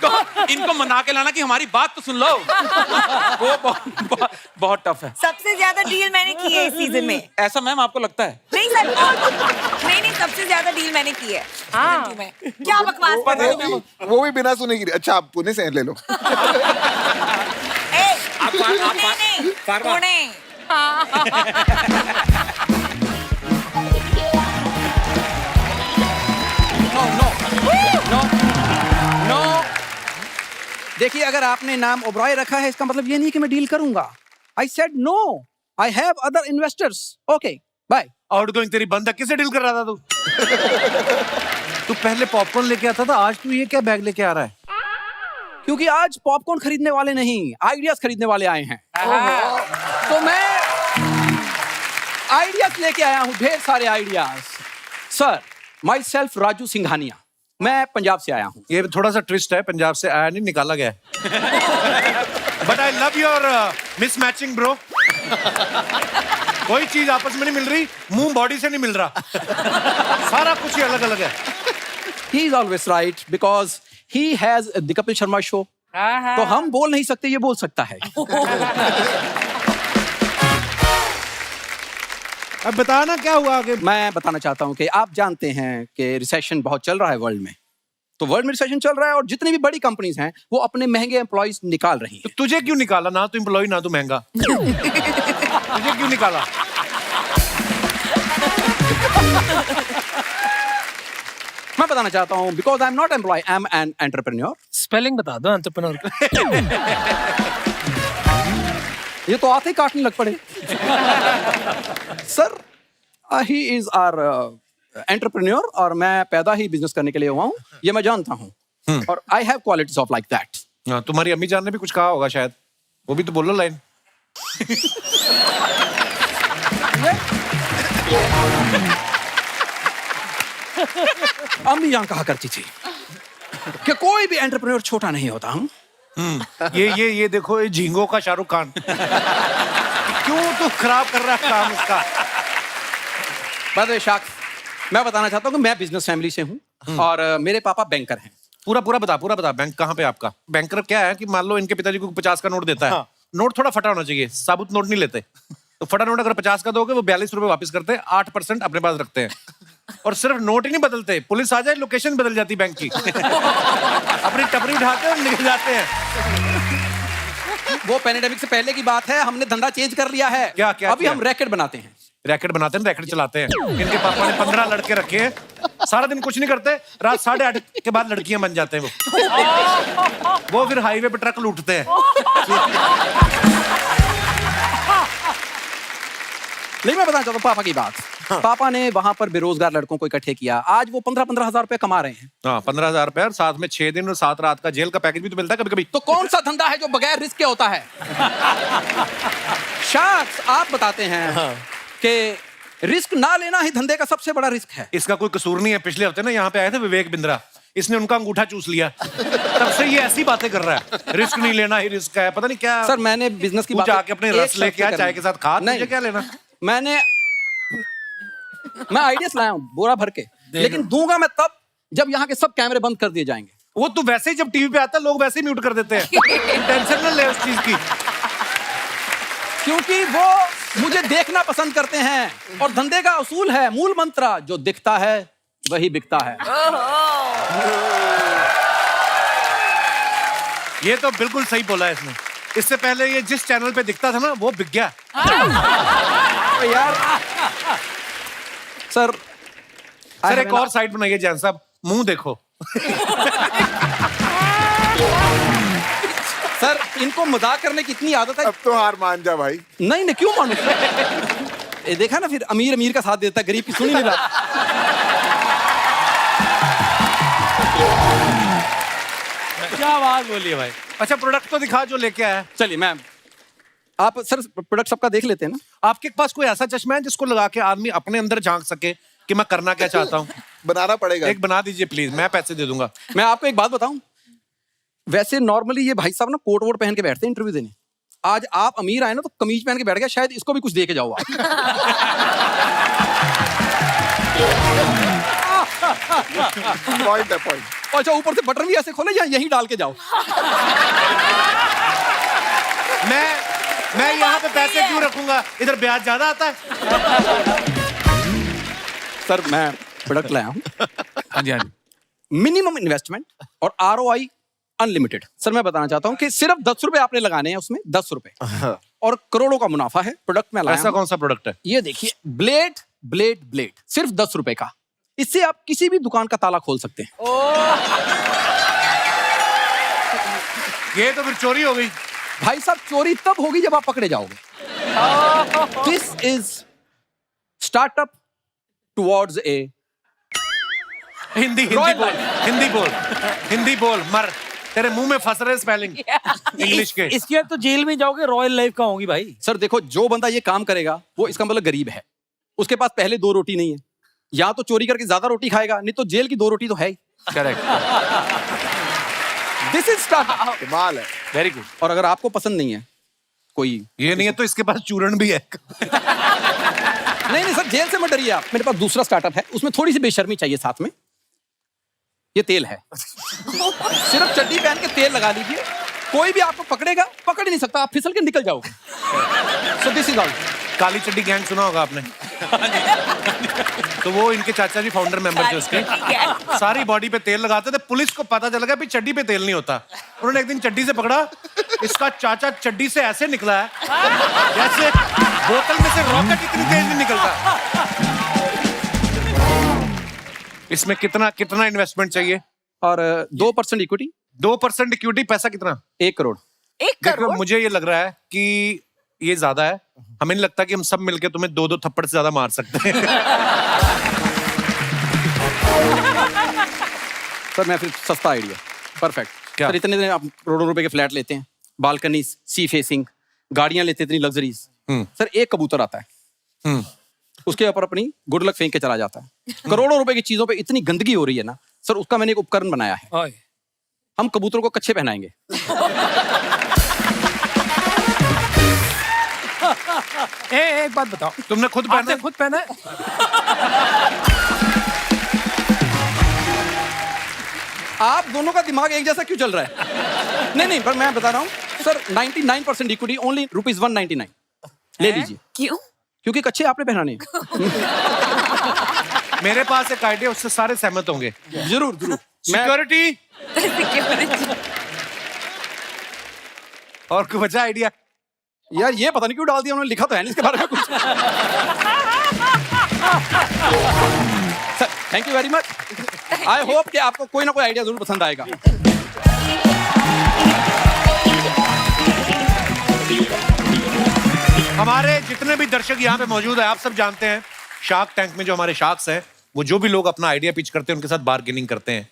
S11: तो इनको मना के लाना कि हमारी बात तो सुन लो, वो बहुत टफ है।
S4: सबसे ज्यादा डील मैंने की है इस सीजन में।
S11: ऐसा मैम आपको लगता है?
S4: नहीं सर, नहीं सबसे ज्यादा डील मैंने की है। हाँ। क्या बकवास कर रहे हो?
S6: वो भी बिना सुने की। अच्छा, आप पुणे से ले लो।
S4: पुणे।
S13: देखिए, अगर आपने नाम ओबरॉय रखा है इसका मतलब ये नहीं कि मैं डील करूंगा। I said no. I have other investors. Okay, bye.
S1: Outgoing तेरी बंद है, किसे डील कर रहा था तू? तू पहले पॉपकॉर्न लेके आता था, आज तू ये क्या बैग लेके आ रहा है?
S13: क्योंकि आज पॉपकॉर्न खरीदने वाले नहीं, आइडियाज खरीदने वाले आए हैं। तो मैं आइडियाज लेके आया हूं, ढेर सारे ideas. Sir, my self Raju Singhania, मैं पंजाब से आया हूं।
S1: ये थोड़ा सा ट्विस्ट है, पंजाब से आया नहीं, निकाला गया है। But I love your mismatching bro. कोई चीज आपस में नहीं मिल रही, मुंह बॉडी से नहीं मिल रहा, सारा कुछ ही अलग अलग है।
S13: He is always right because he has the Kapil Sharma show. तो हम बोल नहीं सकते, ये बोल सकता है।
S1: अब बताना क्या हुआ आगे।
S13: मैं बताना चाहता हूँ कि आप जानते हैं कि रिसेशन बहुत चल रहा है वर्ल्ड में। तो वर्ल्ड में रिसेशन चल रहा है और जितनी भी बड़ी कंपनीज हैं वो अपने महंगे एम्प्लॉइज निकाल रही हैं।
S1: तो तुझे क्यों निकाला? ना तू एम्प्लॉय ना तू महंगा। तुझे क्यों निकाला?
S13: मैं बताना चाहता हूँ because I am not employ, I am an entrepreneur.
S7: Spelling बता दो एंटरप्रेन्योर का।
S13: ये तो आते ही काटने लग पड़े। Sir, he is our entrepreneur और मैं पैदा ही बिजनेस करने के लिए हुआ हूँ, ये मैं जानता हूँ। और I have qualities of like that.
S1: हाँ, तुम्हारी अम्मी जान ने भी कुछ कहा होगा शायद, वो भी तो बोलो लाइन।
S13: अम्मी जान कहा करती थी कि कोई भी एंटरप्रेन्योर छोटा नहीं होता। हम
S1: ये देखो, ये झींगों का शाहरुख खान। क्यों तू खराब कर रहा है काम उसका?
S13: बाय द वे शाख, मैं बताना चाहता हूँ कि मैं बिजनेस फैमिली से हूँ और मेरे पापा बैंकर हैं।
S1: पूरा बता, बैंक कहाँ पे आपका? बैंकर क्या है कि मान लो इनके पिताजी को 50 का नोट देता है। हाँ। नोट थोड़ा फटा होना चाहिए, साबुत नोट नहीं लेते। तो फटा नोट अगर 50 का दोगे वो 42 रुपए वापस करते हैं, 8% अपने पास रखते हैं। और सिर्फ नोट ही नहीं बदलते, पुलिस आ जाए लोकेशन बदल जाती बैंक की। अपनी टपरी उठाते और निकल जाते हैं।
S13: वो पैंडेमिक से पहले की बात है, हमने धंधा चेंज कर लिया है।
S1: क्या
S13: अभी हम रैकेट बनाते हैं।
S1: रैकेट चलाते हैं। इनके पापा ने 15 लड़के रखे हैं, सारा दिन कुछ नहीं करते, रात 8:30 के बाद लड़कियां बन जाते हैं वो फिर हाईवे पे ट्रक लूटते हैं।
S13: नहीं, मैं बताना चाहता हूँ पापा की बात। हाँ। पापा ने वहां पर बेरोजगार लड़कों को इकट्ठे किया, आज वो 15-15 हजार रुपए कमा रहे हैं।
S1: हाँ, 15,000 रुपए और साथ में 6 दिन और 7 रात का जेल का पैकेज भी तो मिलता है कभी-कभी।
S13: तो कौन सा धंधा है जो बगैर रिस्क के होता है? शार्क्स, आप बताते हैं कि रिस्क ना लेना ही धंधे का सबसे बड़ा रिस्क है।
S1: इसका कोई कसूर नहीं है। पिछले हफ्ते ना यहाँ पे आए थे विवेक बिंद्रा, इसने उनका अंगूठा चूस लिया, तब से ये ऐसी बातें कर रहा है, रिस्क नहीं लेना ही रिस्क है, पता नहीं क्या।
S13: सर, मैंने बिजनेस की बात
S1: जाके अपने रस लेके आ, चाय के साथ खा, तुझे क्या लेना?
S13: मैं आइडियाज लाया हूँ बोरा भर के, लेकिन दूंगा मैं तब जब यहाँ के सब कैमरे बंद कर दिए जाएंगे।
S1: वो तो वैसे ही जब टीवी पे आता है लोग वैसे ही म्यूट कर देते हैं। टेंशन न ले उस चीज की,
S13: क्योंकि वो मुझे देखना पसंद करते हैं और धंधे का असूल है, मूल मंत्र, जो दिखता है वही बिकता है।
S1: ये तो बिल्कुल सही बोला है इसने। इससे पहले ये जिस चैनल पे दिखता था ना वो बिक गया।
S13: यार सर
S1: एक और साइड बनाइए जैन साहब, मुंह देखो।
S13: सर, इनको मजाक करने की इतनी आदत है।
S6: अब तो हार मान जा भाई।
S13: नहीं, क्यों मानूं? ये देखा ना, फिर अमीर का साथ देता है, गरीब की सुनी नहीं रहा।
S2: क्या बात बोली है भाई।
S1: अच्छा, प्रोडक्ट तो दिखा जो लेके आया।
S13: चलिए, मैं आप सर प्रोडक्ट सबका देख लेते हैं ना।
S1: आपके पास कोई ऐसा चश्मा है जिसको लगा के आदमी अपने अंदर झांक सके कि मैं करना क्या चाहता हूँ?
S6: बनाना पड़ेगा।
S1: एक बना दीजिए प्लीज, मैं पैसे दे दूंगा।
S13: मैं आपको एक बात बताऊं, वैसे नॉर्मली ये भाई साहब ना कोट वोट पहन के बैठते हैं इंटरव्यू देने। आज आप अमीर आए ना तो कमीज पहन के बैठ गया, शायद इसको भी कुछ दे के जाओ आप।
S6: पॉइंट है, पॉइंट।
S13: अच्छा, ऊपर से बटन भी ऐसे खोले या यहीं डाल के जाओ।
S1: मैं यहाँ पे पैसे क्यों रखूंगा, इधर ब्याज ज्यादा आता है।
S13: सर, मैं प्रोडक्ट लाया हूँ।
S11: हाँ जी।
S13: मिनिमम इन्वेस्टमेंट और ROI अनलिमिटेड। सर, मैं बताना चाहता हूँ कि सिर्फ 10 रुपए आपने लगाने हैं, उसमें 10 रुपए और करोड़ों का मुनाफा है। प्रोडक्ट में लाया।
S1: ऐसा कौन सा प्रोडक्ट है?
S13: ये देखिए, ब्लेड, सिर्फ 10 रुपए का। इससे आप किसी भी दुकान का ताला खोल सकते हैं।
S1: ये तो फिर चोरी हो गई।
S13: भाई साहब चोरी तब होगी जब आप पकड़े जाओगे. This is startup towards a
S1: Hindi
S13: Royal
S1: बोल, हिंदी बोल, मर. तेरे मुंह में फंस रहे स्पेलिंग इंग्लिश के.
S2: इसके बाद तो जेल में जाओगे, रॉयल लाइफ का होगी भाई.
S13: सर देखो, जो बंदा ये काम करेगा वो इसका मतलब गरीब है. उसके पास पहले 2 रोटी नहीं है, या तो चोरी करके ज्यादा रोटी खाएगा, नहीं तो जेल की 2 रोटी तो है ही.
S1: करेक्ट.
S13: This is startup.
S6: कमाल है.
S1: Very good.
S13: और अगर आपको पसंद नहीं है कोई,
S1: ये नहीं है तो इसके पास चूरण भी है.
S13: नहीं सर, जेल से मत डरिए आप. मेरे पास दूसरा स्टार्टअप है, उसमें थोड़ी सी बेशर्मी चाहिए साथ में. ये तेल है. सिर्फ चड्डी पहन के तेल लगा लीजिए, कोई भी आपको पकड़ेगा, पकड़ ही नहीं सकता, आप फिसल के निकल जाओगे. So this is all.
S1: काली चड्डी गैंग सुना होगा आपने. तो वो इनके चाचा जी फाउंडर मेंबर थे उसके. सारी बॉडी पे तेल लगाते थे. पुलिस को पता चल गया भी चड्डी पे तेल नहीं होता. उन्होंने एक दिन चड्डी से पकड़ा, इसका चाचा चड्डी से ऐसे निकला है जैसे बोतल में से रॉकेट इतनी तेज नहीं निकलता. इसमें कितना इन्वेस्टमेंट चाहिए?
S13: और 2% इक्विटी.
S1: 2% इक्विटी. पैसा कितना?
S13: 1 करोड़.
S4: 1 करोड़.
S1: मुझे ये लग रहा है कि ये ज्यादा है. हमें नहीं लगता कि हम सब मिलके तुम्हें 2-2 थप्पड़ से ज्यादा मार सकते हैं.
S13: सर मैं फिर सस्ता आइडिया. परफेक्ट.
S1: क्या?
S13: सर इतने आप करोड़ों रुपए के फ्लैट लेते हैं, बालकनी, सी फेसिंग, गाड़ियां लेते इतनी लग्जरीज. सर एक कबूतर आता है, उसके ऊपर अपनी गुड लक फेंक के चला जाता है. करोड़ों रुपए की चीजों पे इतनी गंदगी हो रही है ना सर, उसका मैंने एक उपकरण बनाया है. हम कबूतरों को कच्छे पहनाएंगे.
S7: एक बात बताओ,
S1: तुमने खुद पहना?
S7: खुद पहना है?
S13: आप दोनों का दिमाग एक जैसा क्यों चल रहा है? नहीं पर मैं बता रहा हूँ सर, 99% इक्विटी ओनली ₹199. ले लीजिए.
S4: क्यों?
S13: क्योंकि कच्छे आपने पहनाने हैं.
S1: मेरे पास एक आइडिया, उससे सारे सहमत होंगे.
S13: जरूर.
S1: सिक्योरिटी. और कोई बचा आइडिया?
S13: यार ये पता नहीं क्यों डाल दिया उन्होंने, लिखा तो है नहीं इसके बारे में कुछ. Sir thank you very much. I hope कि आपको कोई ना कोई आइडिया जरूर पसंद आएगा.
S1: हमारे जितने भी दर्शक यहाँ पे मौजूद है, आप सब जानते हैं शार्क टैंक में जो हमारे शार्क्स हैं, वो जो भी लोग अपना आइडिया पिच करते हैं उनके साथ बार्गेनिंग करते हैं.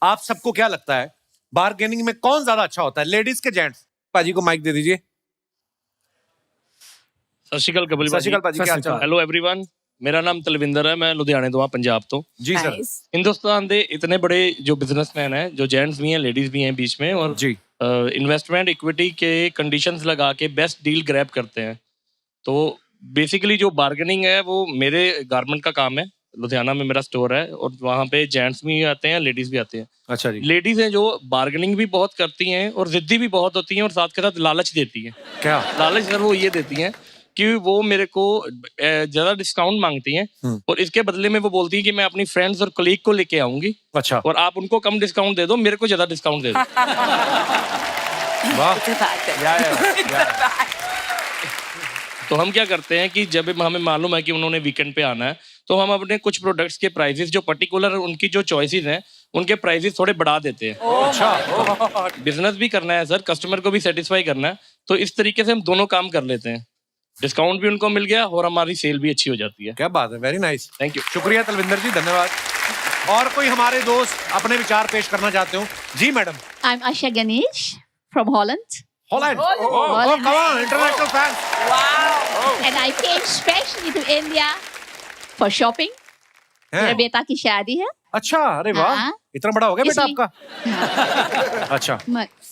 S1: आप सबको क्या लगता है बार्गेनिंग में कौन ज्यादा अच्छा होता है, लेडीज के जेंट्स? पाजी को माइक दे दीजिए.
S14: सत श्री अकाल कपिल
S1: सत श्री अकाल पाजी, क्या हाल चाल?
S14: हेलो एवरीवन, मेरा नाम तलविंदर है, मैं लुधियाने ਤੋਂ पंजाब तो.
S1: जी सर.
S14: हिंदुस्तान के इतने बड़े जो बिजनेसमैन हैं, जो जेंट्स भी हैं, लेडीज भी हैं बीच में, और
S1: जी
S14: इन्वेस्टमेंट इक्विटी के कंडीशंस लगा के बेस्ट डील ग्रैब करते हैं. तो बेसिकली जो बार्गेनिंग है वो मेरे गारमेंट का काम है. लुधियाना में मेरा स्टोर है और वहाँ पे जेंट्स भी आते हैं, लेडीज भी आते हैं.
S1: अच्छा जी.
S14: लेडीज हैं जो बार्गेनिंग भी बहुत करती हैं और जिद्दी भी बहुत होती हैं और साथ के साथ लालच देती हैं.
S1: क्या
S14: लालच सर? वो ये देती हैं कि वो मेरे को ज्यादा डिस्काउंट मांगती हैं और इसके बदले में वो बोलती हैं कि मैं अपनी फ्रेंड्स और कलीग को लेके आऊंगी.
S1: अच्छा.
S14: और आप उनको कम डिस्काउंट दे दो, मेरे को ज्यादा डिस्काउंट दे दो.
S1: वाह.
S14: तो हम क्या करते हैं कि जब हमें मालूम है कि उन्होंने वीकेंड पे आना है, तो हम अपने कुछ प्रोडक्ट्स के प्राइसेस जो पर्टिकुलर उनकी जो चॉइसेस हैं उनके प्राइसेस थोड़े बढ़ा देते हैं.
S1: अच्छा.
S14: बिजनेस भी करना है सर, कस्टमर को भी सेटिस्फाई करना है, तो इस तरीके से हम दोनों काम कर लेते हैं. डिस्काउंट भी उनको मिल गया और हमारी सेल भी अच्छी हो जाती है.
S1: क्या बात है, वेरी नाइस.
S14: Thank you.
S1: शुक्रिया तलविंदर जी, धन्यवाद. और कोई हमारे दोस्त अपने विचार पेश करना चाहते हो? जी madam.
S15: I'm Asha Ganesh from Holland.
S1: Holland.
S15: Holland.
S1: Oh, come on, international fans.
S15: Wow. And I came specially to India for shopping. मेरे बेटा की शादी है.
S1: अच्छा, अरे वाह.
S15: हाँ.
S1: इतना बड़ा हो गया बेटा
S15: इसलिए-
S1: आपका? अच्छा.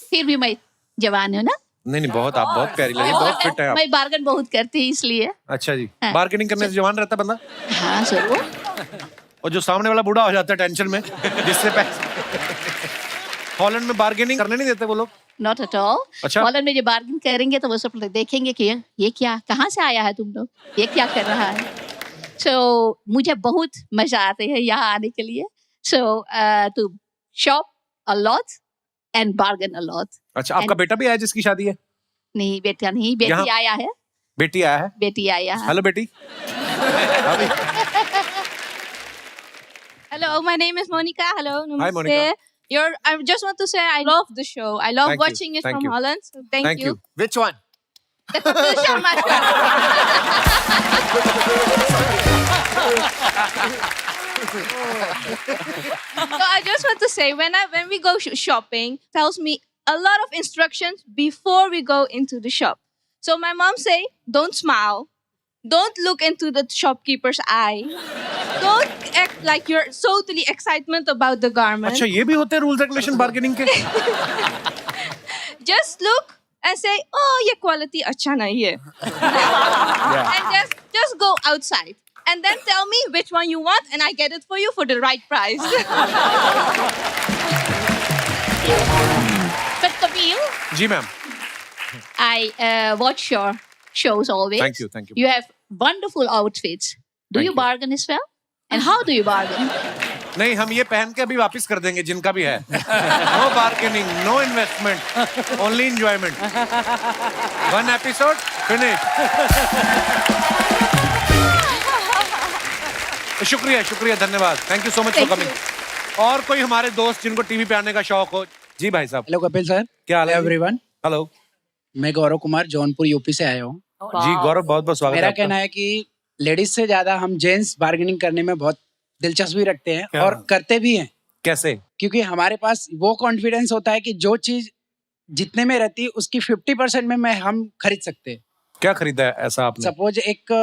S15: फिर भी मैं जवान हूँ ना.
S1: नहीं बहुत, आप बहुत प्यारी लगी, बहुत फिट है आप.
S15: मैं बार्गेन बहुत करती हूँ इसलिए.
S1: अच्छा जी.
S15: हाँ.
S1: बार्गेनिंग करने से जवान रहता बंदा.
S15: हाँ जरूर.
S1: और जो सामने वाला बूढ़ा हो जाता है टेंशन में, जिससे पैसे. हॉलैंड में बार्गेनिंग करने नहीं देते वो लोग?
S15: Not at all.
S1: अच्छा.
S15: हॉलैंड में जो बार्गेन करेंगे तो वो सब देखेंगे कि ये क्या, कहाँ से आया है तुम लोग, ये क्या कर रहा है. So मुझे बहुत मजा आते हैं यहाँ आने के लिए. So to shop a lot and bargain a lot.
S1: अच्छा, आपका बेटा भी आया जिसकी शादी है?
S15: नहीं बेटा नहीं, बेटी
S1: यहाँ-
S15: आया है.
S1: बेटी आया है?
S15: बेटी आया है.
S1: हेलो बेटी.
S16: Hello, my name is Monica. Hello,
S1: Hi, Monica.
S15: I just want to say I love the show. I love
S1: Thank you.
S15: watching it
S1: Thank
S15: from
S1: you.
S15: Holland. So thank you.
S3: Which one?
S15: The Kapil Sharma So I just want to say when we go shopping, tells me a lot of instructions before we go into the shop. So my mom say, don't smile, don't look into the shopkeeper's eye, don't act like you're totally excitement about the garment.
S1: अच्छा ये भी होते हैं rules regulation bargaining के?
S15: Just look and say, oh, ये quality अच्छा नहीं है. And just go outside. And then tell me which one you want and I get it for you for the right price. But Kapil,
S1: ji ma'am.
S15: I watch your shows always.
S1: Thank you, thank you.
S15: You have wonderful outfits. Do you bargain as well? And how do you bargain?
S1: नहीं हम ये पहन के अभी वापस कर देंगे जिनका भी है. No bargaining, no investment, only enjoyment. One episode finish. शुक्रिया, धन्यवाद. Thank you so much for coming. और कोई हमारे दोस्त जिनको टीवी पे आने का शौक हो? जी भाई साहब.
S16: Hello Kapil sir.
S1: क्या हाल है
S16: एवरीवन?
S1: हेलो.
S16: मैं गौरव कुमार जौनपुर यूपी से आया हूँ.
S1: जी गौरव बहुत बहुत स्वागत है.
S16: मेरा कहना है कि लेडीज से ज्यादा हम जेंट्स बार्गेनिंग करने में बहुत दिलचस्पी रखते हैं और करते भी हैं.
S1: कैसे?
S16: क्योंकि हमारे पास वो कॉन्फिडेंस होता है कि जो चीज जितने में रहती है उसकी 50% में हम खरीद सकते हैं.
S1: क्या खरीदा है ऐसा आपने?
S16: सपोज एक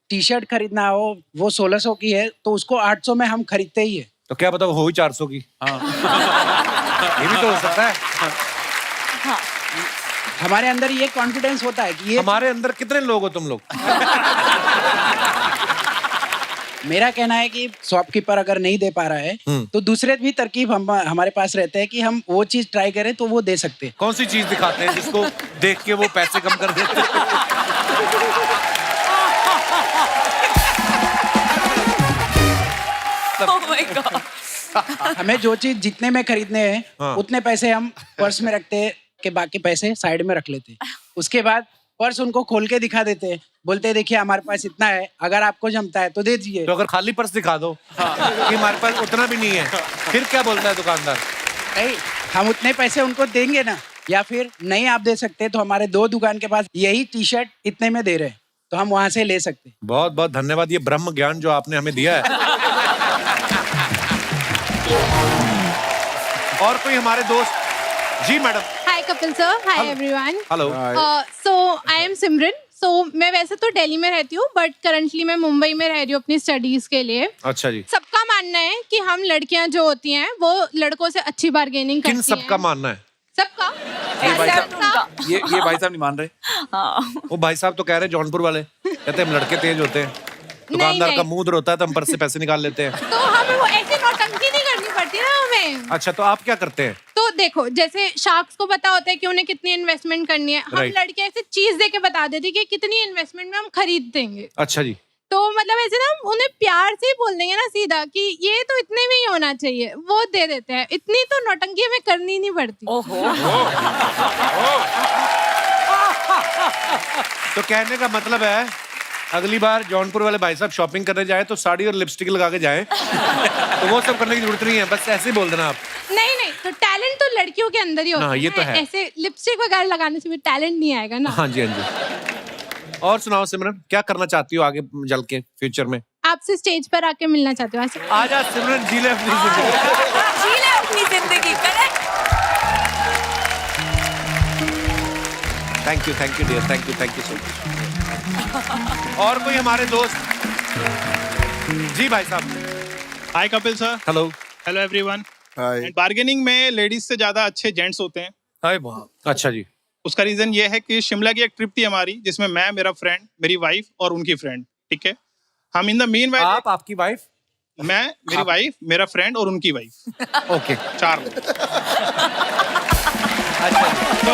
S16: टी शर्ट खरीदना हो, वो 1600 की है तो उसको 800 में हम खरीदते ही है.
S1: तो क्या पता वो हो ही 400 की. ये भी तो हो सकता है.
S16: हमारे अंदर ये कॉन्फिडेंस होता है कि ये
S1: हमारे अंदर कितने लोग हो तुम लोग?
S16: मेरा कहना है कि शॉपकीपर अगर नहीं दे पा रहा है तो दूसरे भी तरकीब हमारे पास रहते हैं कि हम वो चीज ट्राई करें तो वो दे सकते हैं.
S1: कौन सी चीज दिखाते हैं जिसको देख के वो पैसे कम कर देते हैं?
S4: Oh my God.
S16: हमें जो चीज जितने में खरीदने हैं उतने पैसे हम पर्स में रखते हैं कि बाकी पैसे साइड में रख लेते हैं. उसके बाद पर्स उनको खोल के दिखा देते हैं, बोलते हैं देखिए हमारे पास इतना है, अगर आपको जमता है तो दे दीजिए.
S1: तो अगर खाली पर्स दिखा दो कि हमारे पास उतना भी नहीं है, फिर क्या बोलता है दुकानदार?
S16: नहीं, हम उतने पैसे उनको देंगे ना, या फिर नहीं आप दे सकते तो हमारे 2 दुकान के पास यही टी शर्ट इतने में दे रहे हैं तो हम वहां से ले सकते हैं.
S1: बहुत बहुत धन्यवाद ये ब्रह्म ज्ञान जो आपने हमें दिया है. और कोई हमारे दोस्त? जी madam.
S17: Hi Kapil sir. Hi everyone.
S1: Hello.
S17: So I am Simran. So मैं वैसे तो दिल्ली में रहती हूँ बट करंटली मैं मुंबई में रह रही हूँ अपनी स्टडीज के लिए.
S1: अच्छा जी.
S17: सबका मानना है कि हम लड़कियां जो होती हैं वो लड़कों से अच्छी बार्गेनिंग करती हैं.
S1: किन सबका मानना है?
S17: सबका.
S11: ये भाई साहब नहीं मान रहे.
S1: वो भाई साहब तो कह रहे जौनपुर वाले, कहते हम लड़के तेज होते हैं, दुकानदार का मुंह होता है तो हम पर्स से पैसे निकाल लेते हैं.
S17: तो हमें वो ऐसी नौटंकी नहीं करनी पड़ती ना हमें.
S1: अच्छा तो आप क्या करते हैं?
S17: तो देखो जैसे शार्क्स को पता होता है कि उन्हें कितनी इन्वेस्टमेंट करनी है, हम लड़के ऐसे चीज दे के बता देते कि कितनी इन्वेस्टमेंट में हम खरीद देंगे.
S1: अच्छा जी.
S17: तो मतलब ऐसे ना उन्हें प्यार से ही बोल देंगे ना सीधा कि ये तो इतने में ही होना चाहिए, वो दे देते हैं. इतनी तो नौटंकी हमें करनी नहीं पड़ती.
S1: तो कहने का मतलब है अगली बार जौनपुर वाले भाई साहब शॉपिंग करने जाए तो साड़ी और लिपस्टिक लगा के जाए. तो वो सब करने की जरूरत नहीं है, बस ऐसे ही बोल देना आप.
S17: नहीं तो टैलेंट तो लड़कियों के अंदर ही होता है.
S1: ये तो है.
S17: ऐसे लिपस्टिक वगैरह लगाने से भी टैलेंट नहीं आएगा ना.
S1: हाँ जी. और सुनाओ सिमरन, क्या करना चाहती हो आगे चल के फ्यूचर में?
S17: आपसे स्टेज पर आके मिलना चाहती हूँ.
S1: आजा सिमरन, जी ले अपनी जिंदगी.
S4: जी ले अपनी जिंदगी. Correct.
S1: Thank you dear. Thank you so much. और कोई हमारे दोस्त? जी भाई साहब.
S18: Hi Kapil sir.
S1: Hello.
S18: Hello everyone.
S6: Hi.
S18: Bargaining में लेडीज से ज्यादा अच्छे जेंट्स होते हैं.
S1: हाय बहुत. अच्छा जी.
S18: उसका रीजन ये है कि शिमला की एक ट्रिप थी हमारी जिसमें मैं, मेरा फ्रेंड, मेरी वाइफ और उनकी फ्रेंड. ठीक है. हम इन द मीन वाइल.
S1: आप, आपकी वाइफ?
S18: मैं, मेरी वाइफ, मेरा फ्रेंड और उनकी वाइफ.
S1: ओके.
S18: 4 लोग. तो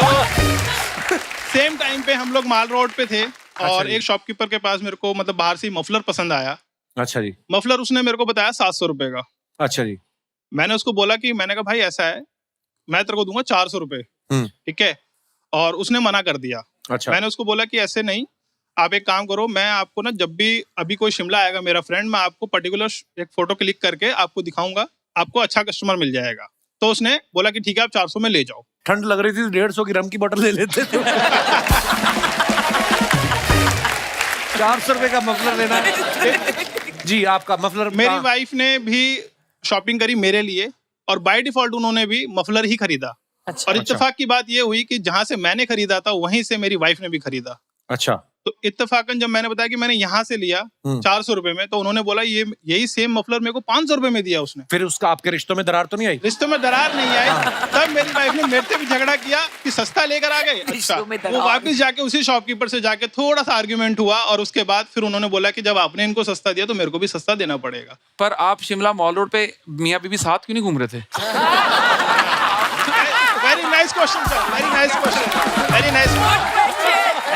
S18: सेम टाइम पे हम लोग माल रोड पे थे और एक शॉपकीपर के पास मेरे को मतलब बाहर से मफलर पसंद आया.
S1: अच्छा जी.
S18: मफलर उसने मेरे को बताया 700 रुपए का.
S1: अच्छा जी.
S18: मैंने उसको बोला कि मैंने कहा भाई ऐसा है मैं तेरे को दूंगा 400 रुपए. ठीक है. और उसने मना कर दिया.
S1: अच्छा.
S18: मैंने उसको बोला कि ऐसे नहीं, आप एक काम करो, मैं आपको ना जब भी अभी कोई शिमला आएगा मेरा फ्रेंड, मैं आपको पर्टिकुलर एक फोटो क्लिक करके आपको दिखाऊंगा, आपको अच्छा कस्टमर मिल जाएगा. तो उसने बोला कि ठीक है आप 400 में ले जाओ।
S1: ठंड लग रही थी 150 की रम की बोतल ले लेते थे। 400 रुपए का मफलर लेना है। जी आपका मफलर।
S18: मेरी वाइफ ने भी शॉपिंग करी मेरे लिए और बाय डिफॉल्ट उन्होंने भी मफलर ही खरीदा। और इत्तेफाक की बात ये हुई कि जहां से मैंने खरीदा था वहीं से मेरी वाइफ ने भी खरीदा।
S1: अच्छा।
S18: तो इत्तेफाकन जब मैंने बताया कि मैंने यहाँ से लिया 400 रुपए में, तो उन्होंने बोला ये यही सेम मफलर मेरे को 500 रुपए में दिया उसने।
S1: फिर उसका आपके रिश्तों में दरार तो नहीं आई?
S18: रिश्तों में दरार नहीं आई। तब मेरी वाइफ ने मेरे से भी झगड़ा किया कि सस्ता लेकर आ गए। अच्छा, वो वापस जाके उसी शॉपकीपर से जाके थोड़ा सा आर्ग्यूमेंट हुआ और उसके बाद फिर उन्होंने बोला कि जब आपने इनको सस्ता दिया तो मेरे को भी सस्ता देना पड़ेगा।
S11: पर आप शिमला मॉल रोड पे मियाँ बीबी साथ क्यों नहीं घूम रहे थे?
S18: Very nice question sir, very nice question, very nice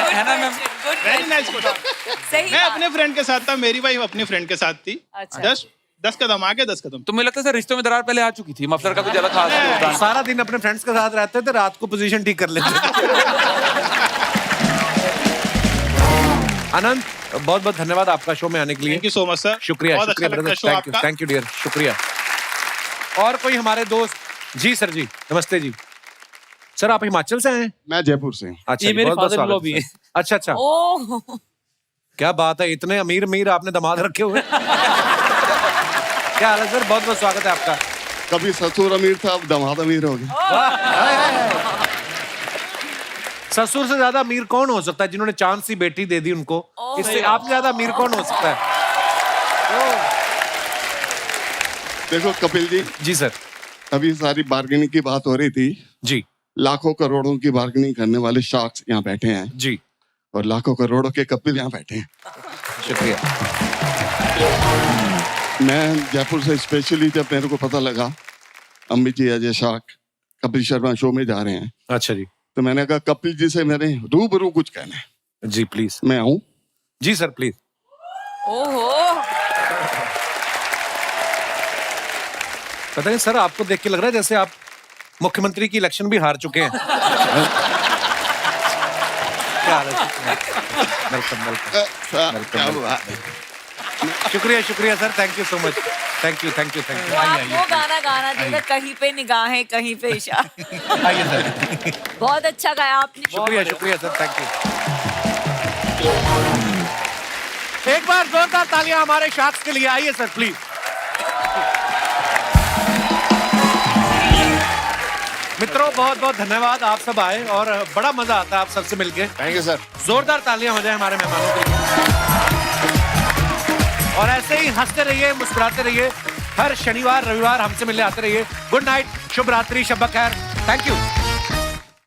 S11: है ना मैम?
S18: Very nice question. मैं अपने फ्रेंड के साथ था, मेरी वाइफ अपनी फ्रेंड के साथ थी। जस्ट 10 कदम आगे 10 कदम।
S11: तो मुझे लगता है सर रिश्तों में दरार पहले आ चुकी थी, मफलर का कुछ अलग खास।
S1: सारा दिन अपने फ्रेंड्स के साथ रहते थे, रात को पोजीशन ठीक कर लेते। आनंद बहुत बहुत धन्यवाद आपका शो में आने के लिए।
S18: Thank you so much sir.
S1: शुक्रिया
S18: बहुत
S1: शुक्रिया
S18: अच्छा लगता है show
S1: brother, thank you dear, शुक्रिया। और कोई हमारे दोस्त? जी सर जी, नमस्ते जी। सर आप हिमाचल से हैं?
S19: मैं जयपुर से।
S1: अच्छा,
S2: ये मेरे
S1: बहुत-बहुत
S2: father-in-law
S1: स्वागत
S2: भी
S1: है।
S2: हैं।
S1: अच्छा अच्छा, क्या बात है, इतने अमीर अमीर आपने दामाद रखे हुए। क्या हाल है सर, बहुत बहुत स्वागत है आपका।
S19: कभी ससुर अमीर था, अब दामाद अमीर हो गए।
S1: ससुर से ज्यादा अमीर कौन हो सकता है? जिन्होंने चांद सी बेटी दे दी उनको, इससे आपसे ज्यादा अमीर कौन हो सकता है?
S19: देखो कपिल जी।
S1: जी सर।
S19: अभी सारी बार्गेनिंग की बात हो रही थी
S1: जी।
S19: लाखों करोड़ों की बार्गेनिंग करने वाले शार्क्स यहाँ बैठे हैं
S1: जी,
S19: और लाखों करोड़ों के कपिल यहाँ बैठे हैं।
S1: शुक्रिया।
S19: मैं जयपुर से स्पेशली, जब मेरे को पता लगा अमित जी अजय शार्क कपिल शर्मा शो में जा रहे हैं,
S1: अच्छा जी,
S19: तो मैंने कहा कपिल जी से मैंने रूबरू कुछ कहना है।
S1: जी प्लीज।
S19: मैं आऊं?
S1: जी सर प्लीज।
S4: ओहो,
S1: पता नहीं सर, आपको देख के लग रहा है जैसे आप मुख्यमंत्री की इलेक्शन भी हार चुके हैं। क्या हाल है? वेलकम। शुक्रिया शुक्रिया sir, thank you so much, thank you thank you thank you.
S4: आप वो गाना गाना देगा, कहीं पे निगाहें कहीं पे इशारे।
S1: आइए सर।
S4: बहुत अच्छा गाया आपने।
S1: शुक्रिया शुक्रिया सर, थैंक यू। एक बार जोरदार तालियां हमारे शार्क्स के लिए, आइए सर प्लीज। मित्रों बहुत बहुत धन्यवाद, आप सब आए और बड़ा मजा आता है आप सबसे मिलके।
S3: Thank you sir.
S1: जोरदार तालियां हो जाए हमारे मेहमानों के लिए। और ऐसे ही हंसते रहिए, मुस्कुराते रहिए, हर शनिवार रविवार हमसे मिलने आते रहिए। गुड नाइट, शुभ रात्रि, शब खैर, थैंक यू।